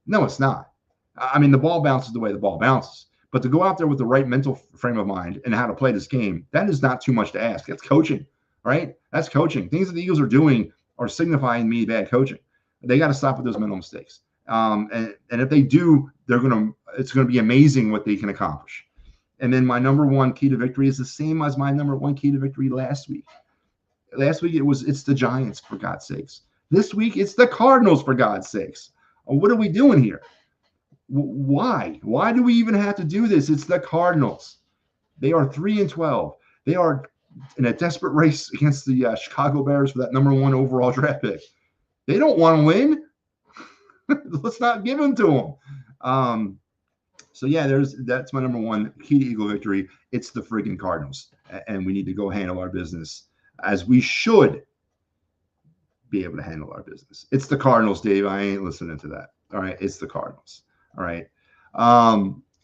No, it's not. I mean, the ball bounces the way the ball bounces. But to go out there with the right mental frame of mind and how to play this game, that is not too much to ask. That's coaching, right? That's coaching. Things that the Eagles are doing are signifying me bad coaching. They got to stop with those mental mistakes. And if they do, it's going to be amazing what they can accomplish. And then my number 1 key to victory is the same as my number 1 key to victory last week. Last week it's the Giants, for God's sakes. This week it's the Cardinals, for God's sakes. What are we doing here? Why? Why do we even have to do this? It's the Cardinals. They are 3-12. They are in a desperate race against the Chicago Bears for that number 1 overall draft pick. They don't want to win. Let's not give them to them. So yeah, that's my number 1 key to Eagle victory. It's the freaking Cardinals, and we need to go handle our business as we should be able to handle our business. It's the Cardinals, Dave. I ain't listening to that. All right, it's the Cardinals. All right.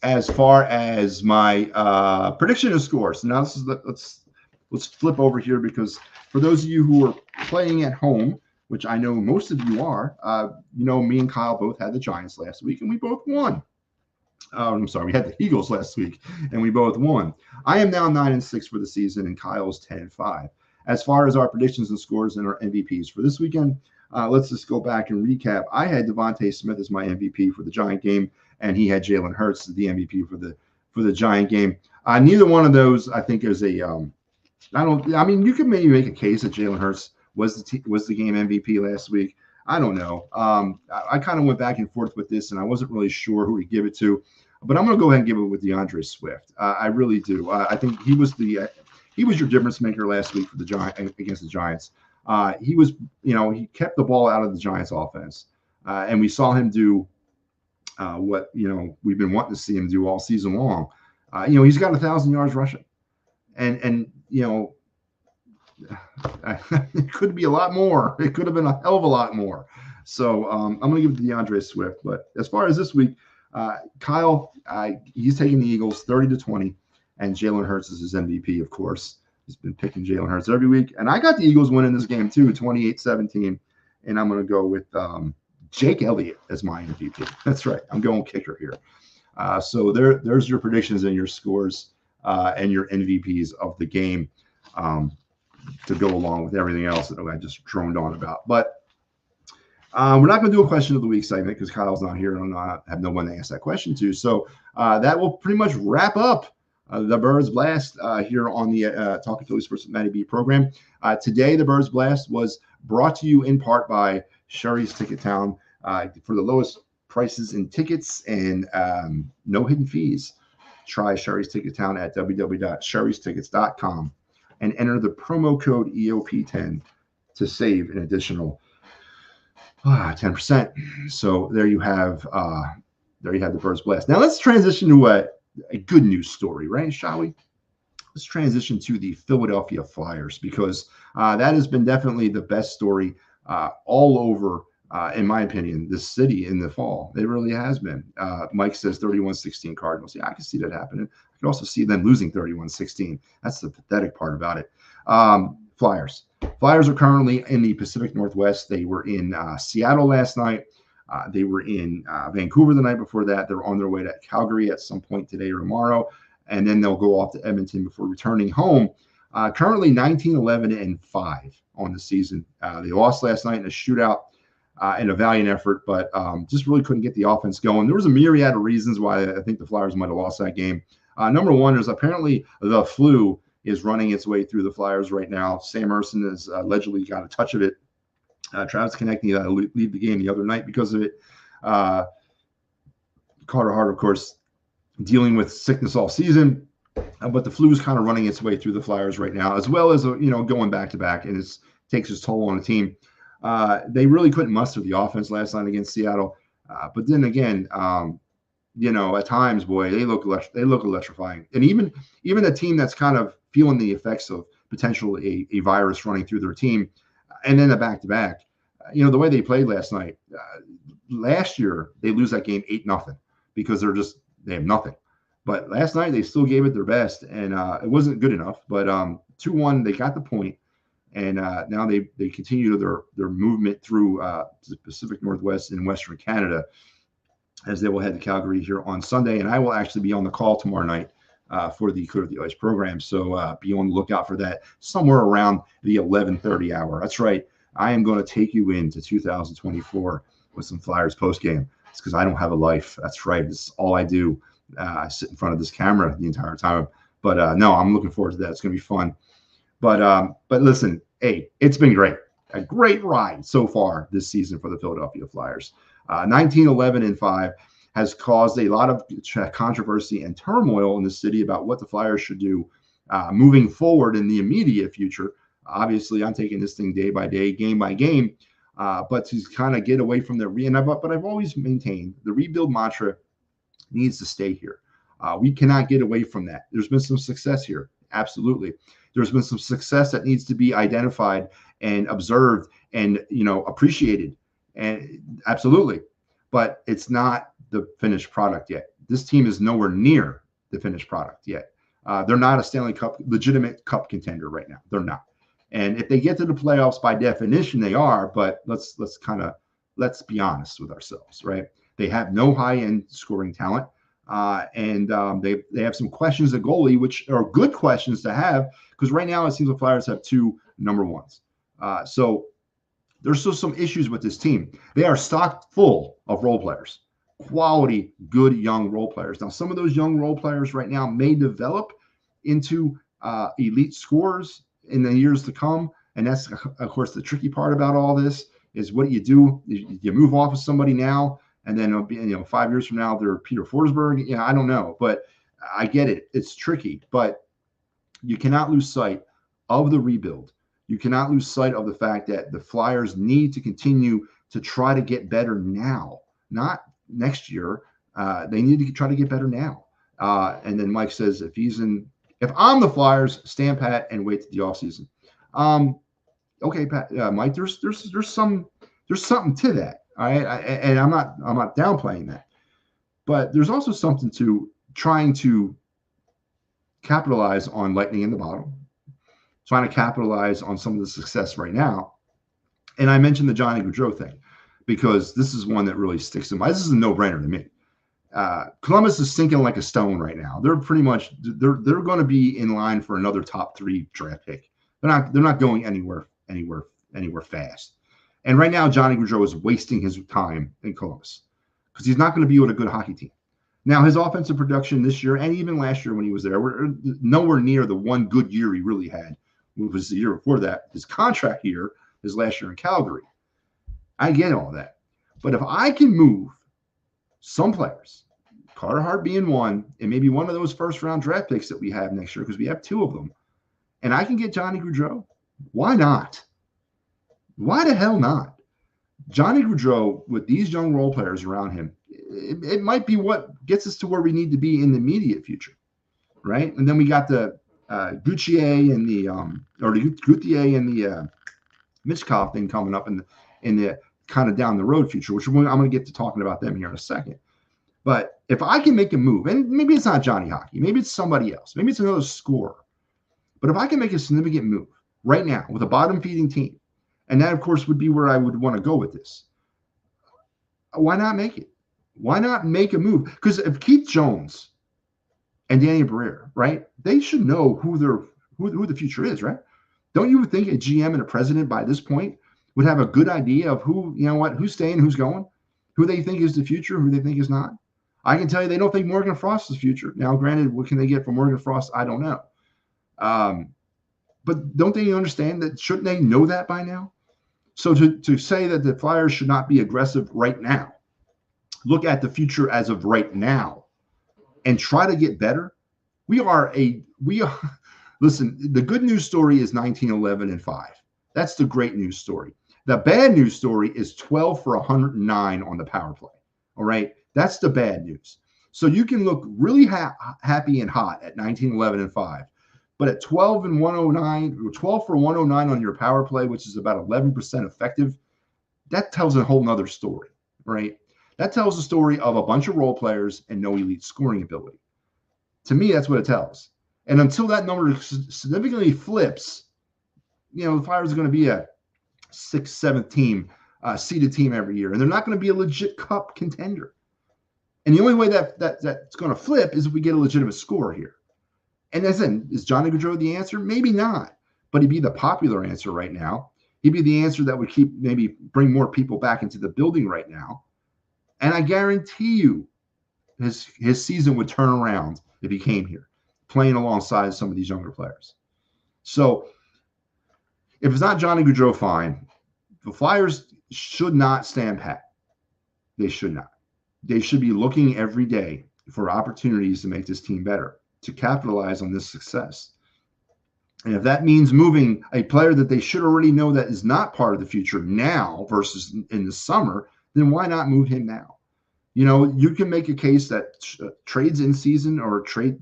As far as my prediction of scores, now let's flip over here, because for those of you who are playing at home, which I know most of you are, me and Kyle both had the Giants last week, and we both won. I'm sorry, we had the Eagles last week, and we both won. I am now 9-6 for the season, and Kyle's 10-5. As far as our predictions and scores and our MVPs for this weekend, let's just go back and recap. I had Devontae Smith as my MVP for the Giant game, and he had Jalen Hurts as the MVP for the Giant game. Neither one of those, I think, is a. You could maybe make a case that Jalen Hurts was the game MVP last week. I don't know. I kind of went back and forth with this, and I wasn't really sure who to give it to. but I'm going to go ahead and give it with DeAndre Swift. I really do. I think he was your difference maker last week for the against the Giants. He was, he kept the ball out of the Giants offense, and we saw him do what we've been wanting to see him do all season long. He's got 1,000 yards rushing, and it could be a lot more. It could have been a hell of a lot more. So I'm going to give it to DeAndre Swift. But as far as this week, Kyle, he's taking the Eagles 30-20, and Jalen Hurts is his MVP, of course. He's been picking Jalen Hurts every week. And I got the Eagles winning this game too, 28-17. And I'm going to go with Jake Elliott as my MVP. That's right. I'm going kicker here. So there's your predictions and your scores and your MVPs of the game to go along with everything else that I just droned on about. But we're not going to do a question of the week segment because Kyle's not here and I have no one to ask that question to. So that will pretty much wrap up the Birds Blast here on the Talking Philly Sports with Matty B program. Today, the Birds Blast was brought to you in part by Sherry's Ticket Town for the lowest prices in tickets and no hidden fees. Try Sherry's Ticket Town at www.sherrystickets.com and enter the promo code EOP10 to save an additional 10%. So there you have the Birds Blast. Now let's transition to a good news story, right? Shall we? Let's transition to the Philadelphia Flyers because that has been definitely the best story all over, in my opinion, this city in the fall. It really has been. Mike says 31-16 Cardinals. Yeah, I can see that happening. I can also see them losing 31-16. That's the pathetic part about it. Flyers. Flyers are currently in the Pacific Northwest. They were in Seattle last night. They were in Vancouver the night before that. They're on their way to Calgary at some point today or tomorrow. And then they'll go off to Edmonton before returning home. Currently 19-11-5 on the season. They lost last night in a shootout in a valiant effort, but just really couldn't get the offense going. There was a myriad of reasons why I think the Flyers might have lost that game. Number one is apparently the flu is running its way through the Flyers right now. Sam Ersson has allegedly got a touch of it. Travis Konecny lead the game the other night because of it. Carter Hart, of course, dealing with sickness all season, but the flu is kind of running its way through the Flyers right now, as well as going back to back, and it takes its toll on the team. They really couldn't muster the offense last night against Seattle, but then again, at times, boy, they look electrifying, and even a team that's kind of feeling the effects of potentially a virus running through their team. And then the back-to-back, the way they played last night. Last year, they lose that game 8-0 because they have nothing. But last night, they still gave it their best, and it wasn't good enough. But 2-1, they got the point, and now they continue their movement through the Pacific Northwest and Western Canada as they will head to Calgary here on Sunday. And I will actually be on the call tomorrow night for the Clear the Ice program. So be on the lookout for that somewhere around the 11:30 hour. That's right. I am going to take you into 2024 with some Flyers postgame. It's because I don't have a life. That's right. This is all I do. I sit in front of this camera the entire time. But no, I'm looking forward to that. It's going to be fun. But listen, hey, it's been great. A great ride so far this season for the Philadelphia Flyers. 19-11-5. has caused a lot of controversy and turmoil in the city about what the Flyers should do moving forward in the immediate future. Obviously, I'm taking this thing day by day, game by game, but to kind of get away from but I've always maintained the rebuild mantra needs to stay here. We cannot get away from that. There's been some success here. Absolutely. There's been some success that needs to be identified and observed and, appreciated. And absolutely. But it's not the finished product yet. This team is nowhere near the finished product yet. They're not a Stanley Cup, legitimate cup contender right now. They're not. And if they get to the playoffs, by definition, they are. But let's be honest with ourselves, right? They have no high-end scoring talent, and they have some questions at goalie, which are good questions to have because right now it seems the Flyers have two number ones. So there's still some issues with this team. They are stocked full of role players, quality, good young role players. Now, some of those young role players right now may develop into elite scorers in the years to come. And that's, of course, the tricky part about all this is what do? You move off of somebody now And then, 5 years from now, they're Peter Forsberg. Yeah, I don't know, but I get it. It's tricky, but you cannot lose sight of the rebuild. You cannot lose sight of the fact that the Flyers need to continue to try to get better now, not next year. They need to try to get better now. And then Mike says, if I'm the Flyers, stand pat and wait to the offseason. Okay, Pat, Mike, there's something to that. All right. And I'm not downplaying that, but there's also something to trying to capitalize on lightning in the bottle, trying to capitalize on some of the success right now. And I mentioned the Johnny Gaudreau thing because this is one that really sticks in my. This is a no-brainer to me. Columbus is sinking like a stone right now. They're pretty much they're going to be in line for another top 3 draft pick. They're not going anywhere fast. And right now, Johnny Gaudreau is wasting his time in Columbus because he's not going to be with a good hockey team. Now, his offensive production this year and even last year when he was there were nowhere near the one good year he really had. It was the year before that. His contract year, his last year in Calgary. I get all that. But if I can move some players, Carter Hart being one, and maybe one of those first-round draft picks that we have next year, because we have 2 of them, and I can get Johnny Gaudreau, why not? Why the hell not? Johnny Gaudreau, with these young role players around him, it might be what gets us to where we need to be in the immediate future, right? And then we got the Gauthier and the Mitchkov thing coming up in the kind of down the road future, which I'm going to get to talking about them here in a second. But if I can make a move, and maybe it's not Johnny Hockey, maybe it's somebody else, maybe it's another scorer, but if I can make a significant move right now with a bottom-feeding team, and that, of course, would be where I would want to go with this. Why not make it? Why not make a move? Because if Keith Jones and Danny Briere, right, they should know who the future is, right? Don't you think a GM and a president by this point would have a good idea of who's staying, who's going, who they think is the future, who they think is not? I can tell you they don't think Morgan Frost is the future. Now, granted, what can they get from Morgan Frost? I don't know. But don't they understand that? Shouldn't they know that by now? So to say that the Flyers should not be aggressive right now, look at the future as of right now and try to get better. We are listen, the good news story is 19-11-5. That's the great news story. The bad news story is 12 for 109 on the power play. All right. That's the bad news. So you can look really happy and hot at 19-11-5. But at 12 for 109 on your power play, which is about 11% effective, that tells a whole nother story, right? That tells a story of a bunch of role players and no elite scoring ability. To me, that's what it tells. And until that number significantly flips, the Flyers are going to be a 6th, 7th team, seeded team every year, and they're not going to be a legit cup contender. And the only way that's going to flip is if we get a legitimate score here. And as in, is Johnny Gaudreau the answer? Maybe not, but he'd be the popular answer right now. He'd be the answer that would bring more people back into the building right now. And I guarantee you his season would turn around if he came here, playing alongside some of these younger players. So if it's not Johnny Gaudreau, fine. The Flyers should not stand pat. They should not. They should be looking every day for opportunities to make this team better, to capitalize on this success. And if that means moving a player that they should already know that is not part of the future now versus in the summer, then why not move him now? You can make a case that trades in season or trade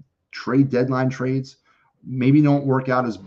deadline trades maybe don't work out as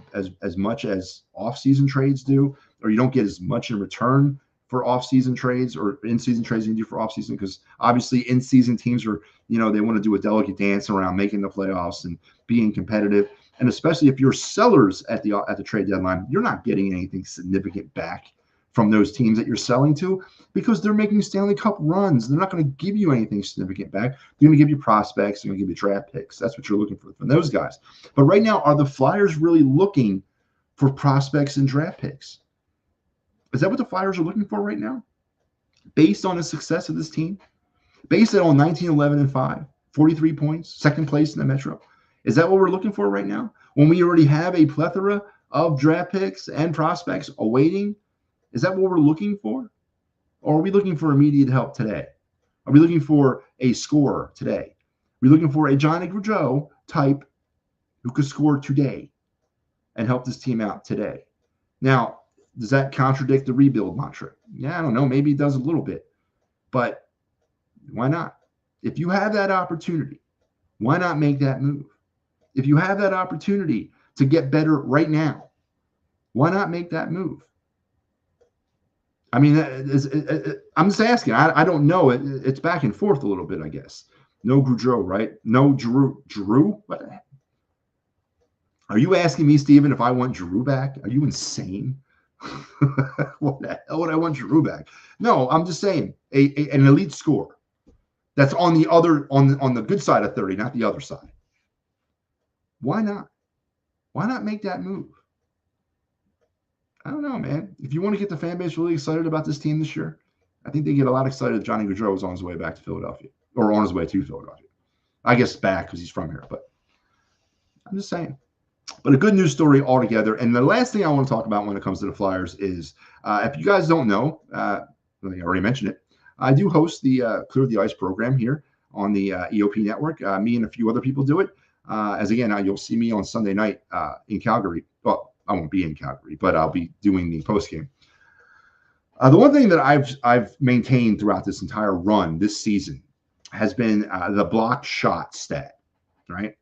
much as off-season trades do, or you don't get as much in return for off-season trades or in-season trades you do for off-season, because obviously in-season teams are, they want to do a delicate dance around making the playoffs and being competitive. And especially if you're sellers at the trade deadline, you're not getting anything significant back from those teams that you're selling to because they're making Stanley Cup runs. They're not going to give you anything significant back. They're going to give you prospects. They're going to give you draft picks. That's what you're looking for from those guys. But right now, are the Flyers really looking for prospects and draft picks? Is that what the Flyers are looking for right now? Based on the success of this team? Based on 19-11-5, 43 points, second place in the Metro? Is that what we're looking for right now? When we already have a plethora of draft picks and prospects awaiting? Is that what we're looking for? Or are we looking for immediate help today? Are we looking for a scorer today? Are we looking for a Johnny Gaudreau type who could score today and help this team out today? Now, does that contradict the rebuild mantra? Yeah, I don't know. Maybe it does a little bit. But why not? If you have that opportunity, why not make that move? If you have that opportunity to get better right now, why not make that move? I mean, I'm just asking. I don't know. It's back and forth a little bit, I guess. No Gaudreau, right? No Drew. What the heck? Are you asking me, Steven, if I want Giroux back? Are you insane? What the hell would I want Giroux back? No, I'm just saying an elite scorer that's on the other on the good side of 30, not the other side. Why not? Why not make that move? I don't know, man. If you want to get the fan base really excited about this team this year, I think they get a lot excited if Johnny Gaudreau is on his way back to Philadelphia or on his way to Philadelphia. I guess back because he's from here, but I'm just saying. But a good news story altogether. And the last thing I want to talk about when it comes to the Flyers is, if you guys don't know, I already mentioned it, I do host the Clear the Ice program here on the EOP network. Me and a few other people do it. As again, you'll see me on Sunday night in Calgary. Well, I won't be in Calgary, but I'll be doing the postgame. The one thing that I've maintained throughout this entire run this season has been the blocked shot stat, right?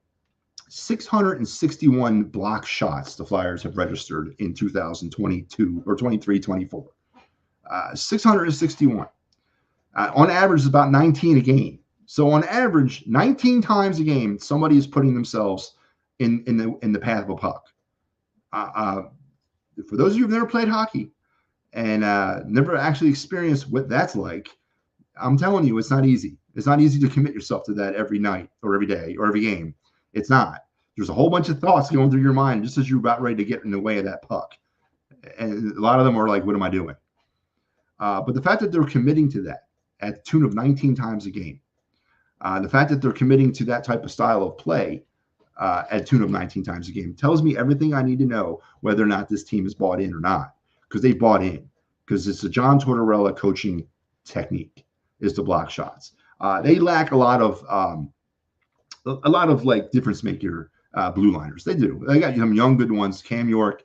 661 block shots the Flyers have registered in 2022 or 23-24. 661. On average, it's about 19 a game. So on average, 19 times a game, somebody is putting themselves in the path of a puck. For those of you who've never played hockey and never actually experienced what that's like, I'm telling you, it's not easy. It's not easy to commit yourself to that every night or every day or every game. It's not. There's a whole bunch of thoughts going through your mind just as you're about ready to get in the way of that puck. And a lot of them are like, what am I doing? But the fact that they're committing to that at the tune of 19 times a game, the fact that they're committing to that type of style of play at a tune of 19 times a game tells me everything I need to know whether or not this team is bought in or not, because they bought in, because it's a John Tortorella coaching technique is to block shots. They lack a lot of like difference maker blue liners. They do. They got some young good ones. Cam York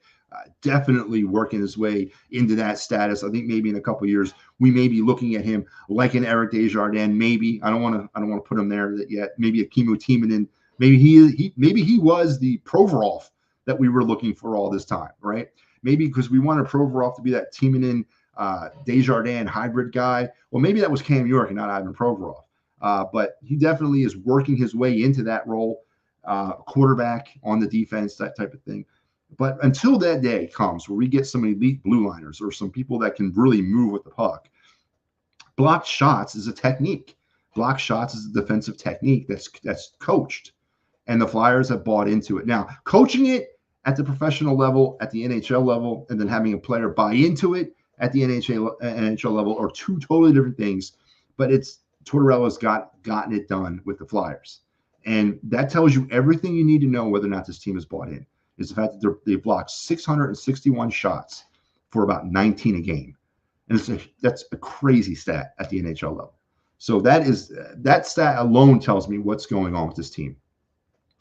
definitely working his way into that status. I think maybe in a couple of years we may be looking at him like an Eric Desjardins. Maybe I don't want to put him there yet. Maybe a Kimmo Timonen. Maybe he was the Provorov that we were looking for all this time, right? Maybe because we wanted Provorov to be that Timonen Desjardins hybrid guy. Well, maybe that was Cam York and not Ivan Provorov. But he definitely is working his way into that role, quarterback on the defense, that type of thing. But until that day comes where we get some elite blue liners or some people that can really move with the puck, blocked shots is a technique. Blocked shots is a defensive technique that's coached, and the Flyers have bought into it. Now, coaching it at the professional level, at the NHL level, and then having a player buy into it at the NHL level are two totally different things. But Tortorella's gotten it done with the Flyers. And that tells you everything you need to know whether or not this team is bought in, is the fact that they've blocked 661 shots for about 19 a game. And that's a crazy stat at the NHL level. So that stat alone tells me what's going on with this team.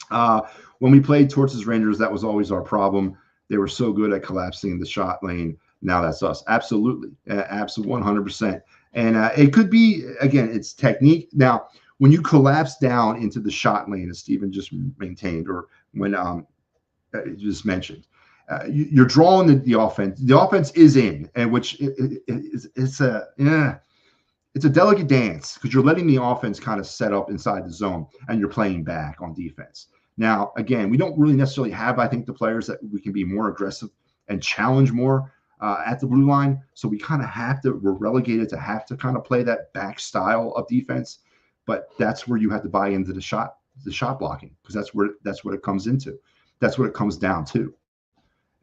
When we played Torts' Rangers, that was always our problem. They were so good at collapsing the shot lane. Now that's us. Absolutely. Absolutely 100%. And it could be, again, it's technique. Now, when you collapse down into the shot lane, as Steven just maintained, or when you just mentioned, you're drawing the offense. The offense is in, and which it's a delicate dance because you're letting the offense kind of set up inside the zone, and you're playing back on defense. Now, again, we don't really necessarily have, I think, the players that we can be more aggressive and challenge more at the blue line. So we kind of we're relegated to have to kind of play that back style of defense. But that's where you have to buy into the shot blocking, because that's what it comes into. That's what it comes down to.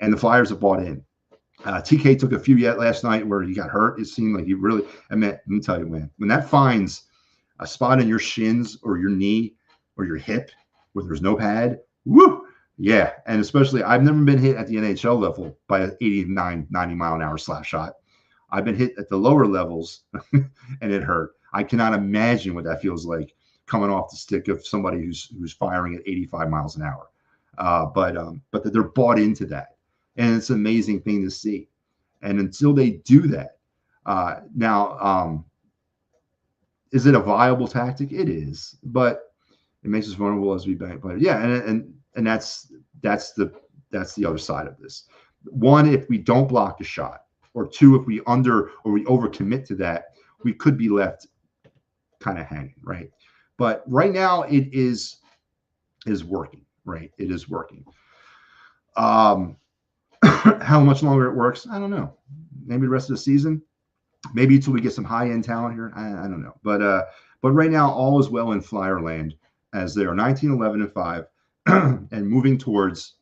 And the Flyers have bought in. TK took a few last night where he got hurt. It seemed like he really, let me tell you, man, when that finds a spot in your shins or your knee or your hip where there's no pad, woo, yeah. And especially, I've never been hit at the NHL level by an 89, 90 mile an hour slap shot. I've been hit at the lower levels and it hurt. I cannot imagine what that feels like coming off the stick of somebody who's firing at 85 miles an hour. But that they're bought into that, and it's an amazing thing to see. And until they do that, now, is it a viable tactic? It is, but it makes us vulnerable as we bank players. Yeah, and that's the other side of this. One, if we don't block the shot, or two, if we overcommit to that, we could be left kind of hanging, right? But right now, it is working, right? It is working. How much longer it works, I don't know. Maybe the rest of the season, maybe until we get some high-end talent here. I don't know. But right now, all is well in Flyer land as they are 19-11-5 and moving towards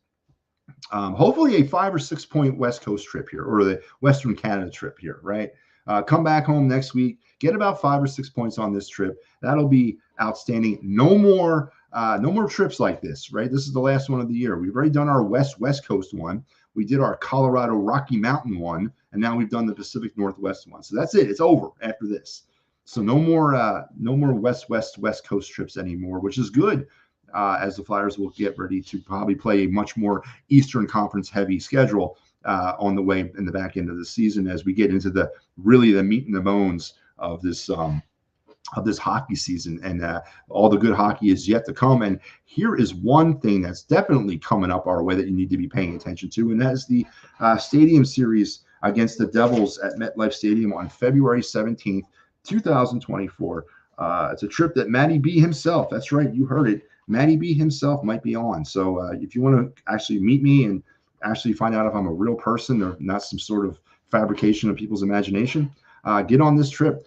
hopefully a 5 or 6 point West Coast trip here, or the Western Canada trip here, right? Come back home next week, get about 5 or 6 points on this trip. That'll be outstanding. No more trips like this, right? This is the last one of the year. We've already done our West Coast one. We did our Colorado Rocky Mountain one, and now we've done the Pacific Northwest one. So that's it. It's over after this. So no more West Coast trips anymore, which is good, as the Flyers will get ready to probably play a much more Eastern Conference heavy schedule on the way in the back end of the season as we get into the meat and the bones of this hockey season, and all the good hockey is yet to come. And here is one thing that's definitely coming up our way that you need to be paying attention to, and that is the Stadium Series against the Devils at MetLife Stadium on February 17th, 2024. It's a trip that Matty B himself, that's right, you heard it, Matty B himself might be on. So if you want to actually meet me and actually find out if I'm a real person or not some sort of fabrication of people's imagination, get on this trip.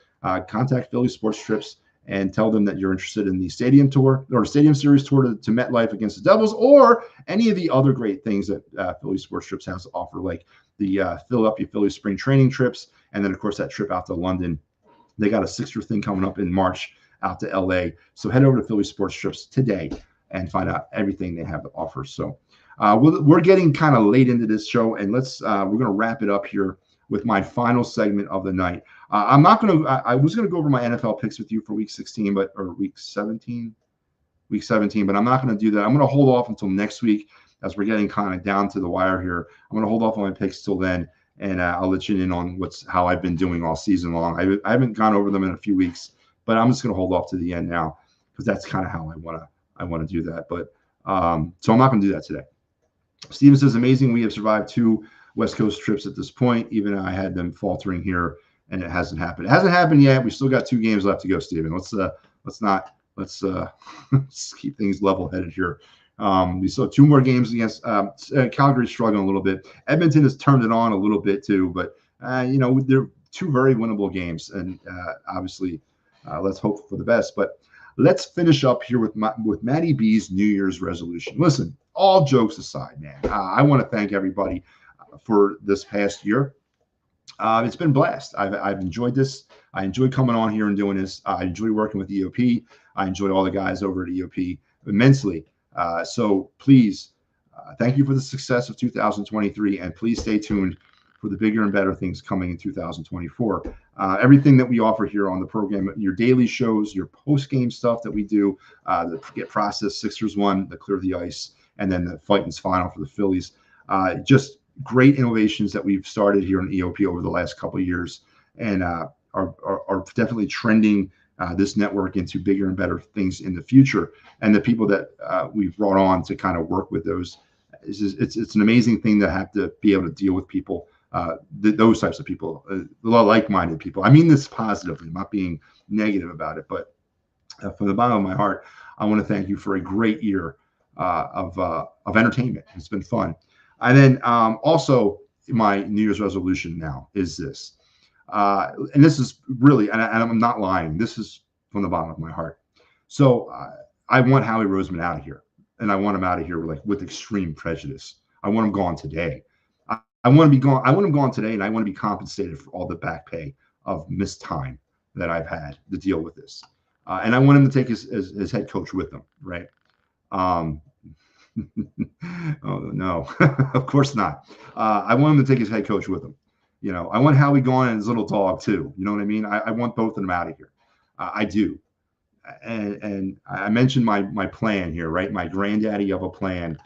Contact Philly Sports Trips and tell them that you're interested in the Stadium Tour or Stadium Series tour to MetLife against the Devils, or any of the other great things that Philly Sports Trips has to offer, like the Philadelphia Philly spring training trips, and then of course that trip out to London. They got a 6-year thing coming up in March out to LA. So head over to Philly Sports Trips today and find out everything they have to offer. So we're getting kind of late into this show, and we're going to wrap it up here with my final segment of the night. I was going to go over my NFL picks with you for week 16, or week 17, but I'm not going to do that. I'm going to hold off until next week as we're getting kind of down to the wire here. I'm going to hold off on my picks till then, and I'll let you in on how I've been doing all season long. I haven't gone over them in a few weeks, but I'm just going to hold off to the end now because that's kind of how I want to do that. But so I'm not going to do that today. Steven says, amazing. We have survived 2 West Coast trips at this point. Even I had them faltering here, and it hasn't happened. It hasn't happened yet. We still got 2 games left to go, Steven. Let's keep things level-headed here. We still have 2 more games against Calgary's struggling a little bit. Edmonton has turned it on a little bit too, but they're 2 very winnable games, and obviously let's hope for the best. But let's finish up here with Matty B's New Year's resolution. Listen, all jokes aside, man, I want to thank everybody for this past year. It's been a blast. I've enjoyed this. I enjoy coming on here and doing this. I enjoy working with EOP. I enjoy all the guys over at EOP immensely. So please, thank you for the success of 2023, and please stay tuned for the bigger and better things coming in 2024. Everything that we offer here on the program, your daily shows, your post-game stuff that we do, the Get Process Sixers one, the Clear the Ice, and then the Fighting's Final for the Phillies. Just great innovations that we've started here in EOP over the last couple of years, and are definitely trending this network into bigger and better things in the future. And the people that we've brought on to kind of work with those, it's an amazing thing to have to be able to deal with people, those types of people, like-minded people. I mean this positively, I'm not being negative about it, but from the bottom of my heart, I want to thank you for a great year of entertainment. It's been fun. And then also my New Year's resolution now is this. And this is really, and I'm not lying, this is from the bottom of my heart. So I want Howie Roseman out of here, and I want him out of here with extreme prejudice. I want him gone today. I want to be gone. I want him gone today, and I want to be compensated for all the back pay of missed time that I've had to deal with this. And I want him to take his head coach with him, right? Oh no, of course not. I want him to take his head coach with him. I want Howie gone and his little dog too. You know what I mean? I want both of them out of here. I do. And I mentioned my plan here, right? My granddaddy of a plan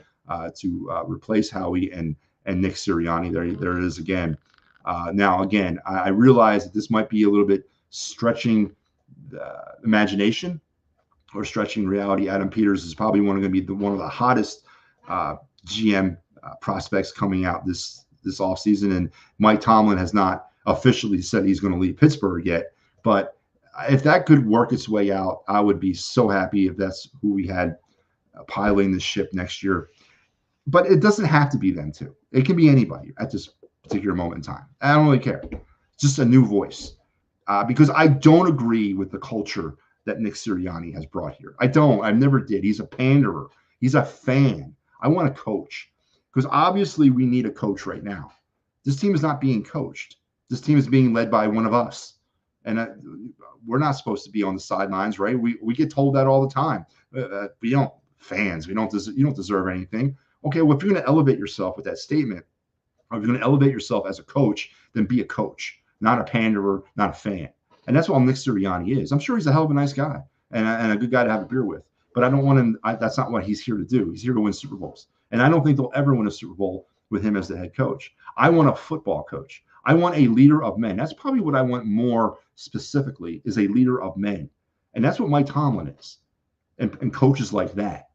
to replace Howie and Nick Sirianni. There it is again. Now, again, I realize that this might be a little bit stretching imagination or stretching reality. Adam Peters is probably going to be one of the hottest GM prospects coming out this offseason. And Mike Tomlin has not officially said he's going to leave Pittsburgh yet. But if that could work its way out, I would be so happy if that's who we had piloting the ship next year. But it doesn't have to be them too. It can be anybody at this particular moment in time. I don't really care. Just a new voice. Because I don't agree with the culture that Nick Sirianni has brought here. I don't. I never did. He's a panderer. He's a fan. I want a coach. Because obviously we need a coach right now. This team is not being coached. This team is being led by one of us. And we're not supposed to be on the sidelines, right? We get told that all the time. We don't, fans, you don't deserve anything. Okay, well, if you're going to elevate yourself with that statement, or if you're going to elevate yourself as a coach, then be a coach, not a panderer, not a fan. And that's what Nick Sirianni is. I'm sure he's a hell of a nice guy and a good guy to have a beer with. But I don't want him. That's not what he's here to do. He's here to win Super Bowls. And I don't think they'll ever win a Super Bowl with him as the head coach. I want a football coach. I want a leader of men. That's probably what I want more specifically, is a leader of men. And that's what Mike Tomlin is. And coaches like that.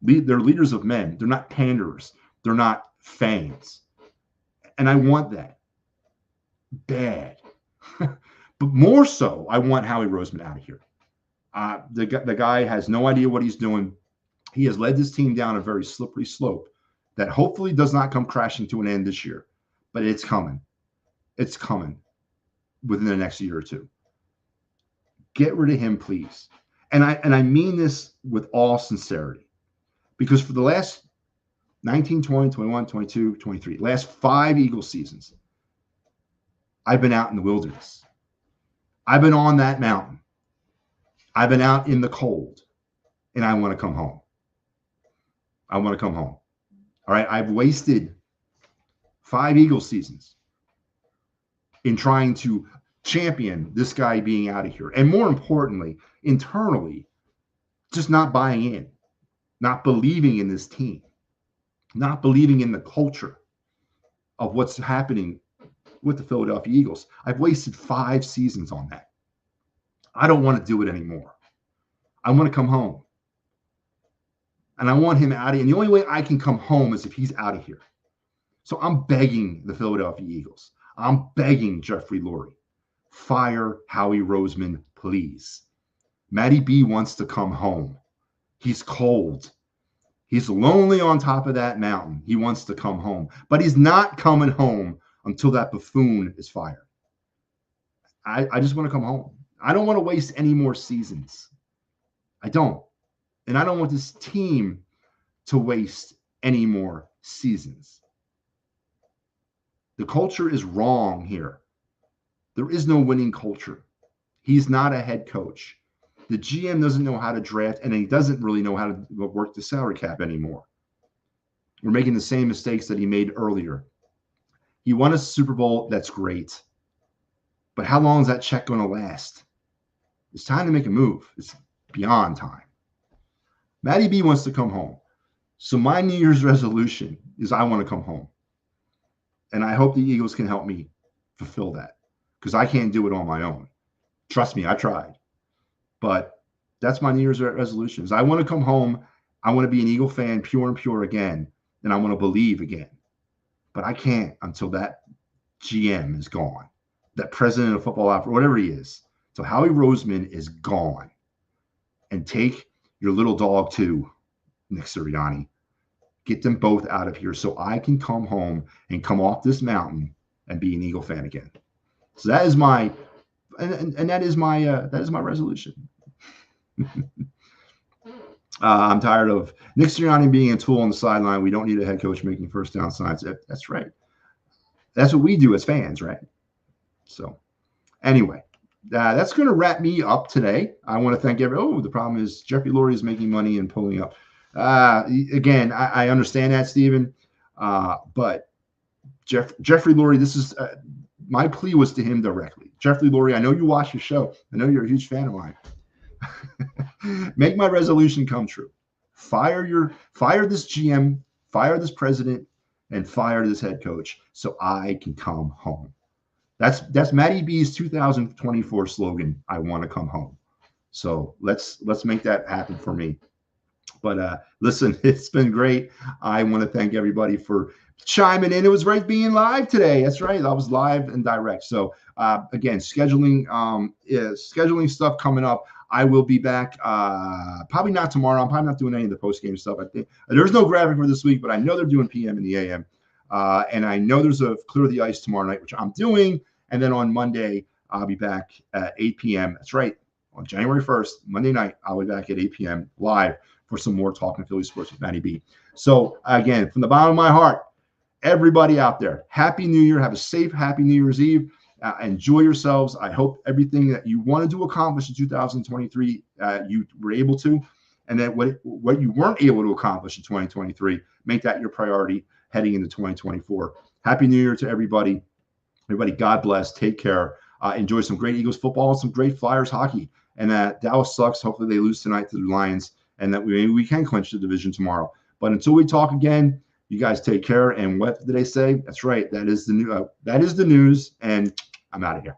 They're leaders of men. They're not panderers. They're not fans. And I want that. Bad. But more so, I want Howie Roseman out of here. The guy has no idea what he's doing. He has led this team down a very slippery slope that hopefully does not come crashing to an end this year. But it's coming. It's coming within the next year or two. Get rid of him, please. And I mean this with all sincerity. Because for the last 19, 20, 21, 22, 23, last 5 Eagles seasons, I've been out in the wilderness. I've been on that mountain. I've been out in the cold. And I want to come home. I want to come home. All right. I've wasted 5 Eagles seasons in trying to champion this guy being out of here. And more importantly, internally, just not buying in, not believing in this team, not believing in the culture of what's happening with the Philadelphia Eagles. I've wasted 5 seasons on that. I don't want to do it anymore. I want to come home. And I want him out of here. And the only way I can come home is if he's out of here. So I'm begging the Philadelphia Eagles. I'm begging Jeffrey Lurie. Fire Howie Roseman, please. Matty B wants to come home. He's cold. He's lonely on top of that mountain. He wants to come home. But he's not coming home until that buffoon is fired. I just want to come home. I don't want to waste any more seasons. I don't. And I don't want this team to waste any more seasons. The culture is wrong here. There is no winning culture. He's not a head coach. The GM doesn't know how to draft, and he doesn't really know how to work the salary cap anymore. We're making the same mistakes that he made earlier. He won a Super Bowl. That's great. But how long is that check going to last? It's time to make a move. It's beyond time. Matty B wants to come home. So my New Year's resolution is I want to come home. And I hope the Eagles can help me fulfill that, because I can't do it on my own. Trust me, I tried. But that's my New Year's resolution. Is I want to come home. I want to be an Eagle fan, pure and pure again. And I want to believe again. But I can't until that GM is gone. That president of football, whatever he is. So Howie Roseman is gone. And take your little dog too, Nick Sirianni. Get them both out of here so I can come home and come off this mountain and be an Eagle fan again. So that is my that is my resolution. I'm tired of Nick Sirianni being a tool on the sideline. We don't need a head coach making first down signs. That's right. That's what we do as fans, right? So anyway, that's going to wrap me up today. I want to thank everyone. Oh, the problem is Jeffrey Lurie is making money and pulling up. Again, I understand that, Stephen. But Jeffrey Lurie, this is my plea was to him directly. Jeffrey Lurie, I know you watch the show. I know you're a huge fan of mine. Make my resolution come true. Fire this GM, fire this president, and fire this head coach so I can come home. That's Matty B's 2024 slogan. I want to come home. So let's make that happen for me. But listen, it's been great. I want to thank everybody for chiming in. It was great being live today. That's right. I was live and direct. So again, scheduling stuff coming up. I will be back probably not tomorrow. I'm probably not doing any of the post-game stuff. I think there's no graphic for this week, but I know they're doing PM and the AM. And I know there's a Clear the Ice tomorrow night, which I'm doing. And then on Monday, I'll be back at 8 p.m. That's right. On January 1st, Monday night, I'll be back at 8 p.m. live for some more Talking Philly Sports with Matty B. So again, from the bottom of my heart, everybody out there, Happy New Year. Have a safe, happy New Year's Eve. Enjoy yourselves. I hope everything that you wanted to accomplish in 2023, you were able to. And that what you weren't able to accomplish in 2023, make that your priority heading into 2024. Happy New Year to everybody. Everybody, God bless. Take care. Enjoy some great Eagles football and some great Flyers hockey. And Dallas sucks. Hopefully they lose tonight to the Lions and that we can clinch the division tomorrow. But until we talk again, you guys take care. And what did they say? That's right. That is the news. And I'm out of here.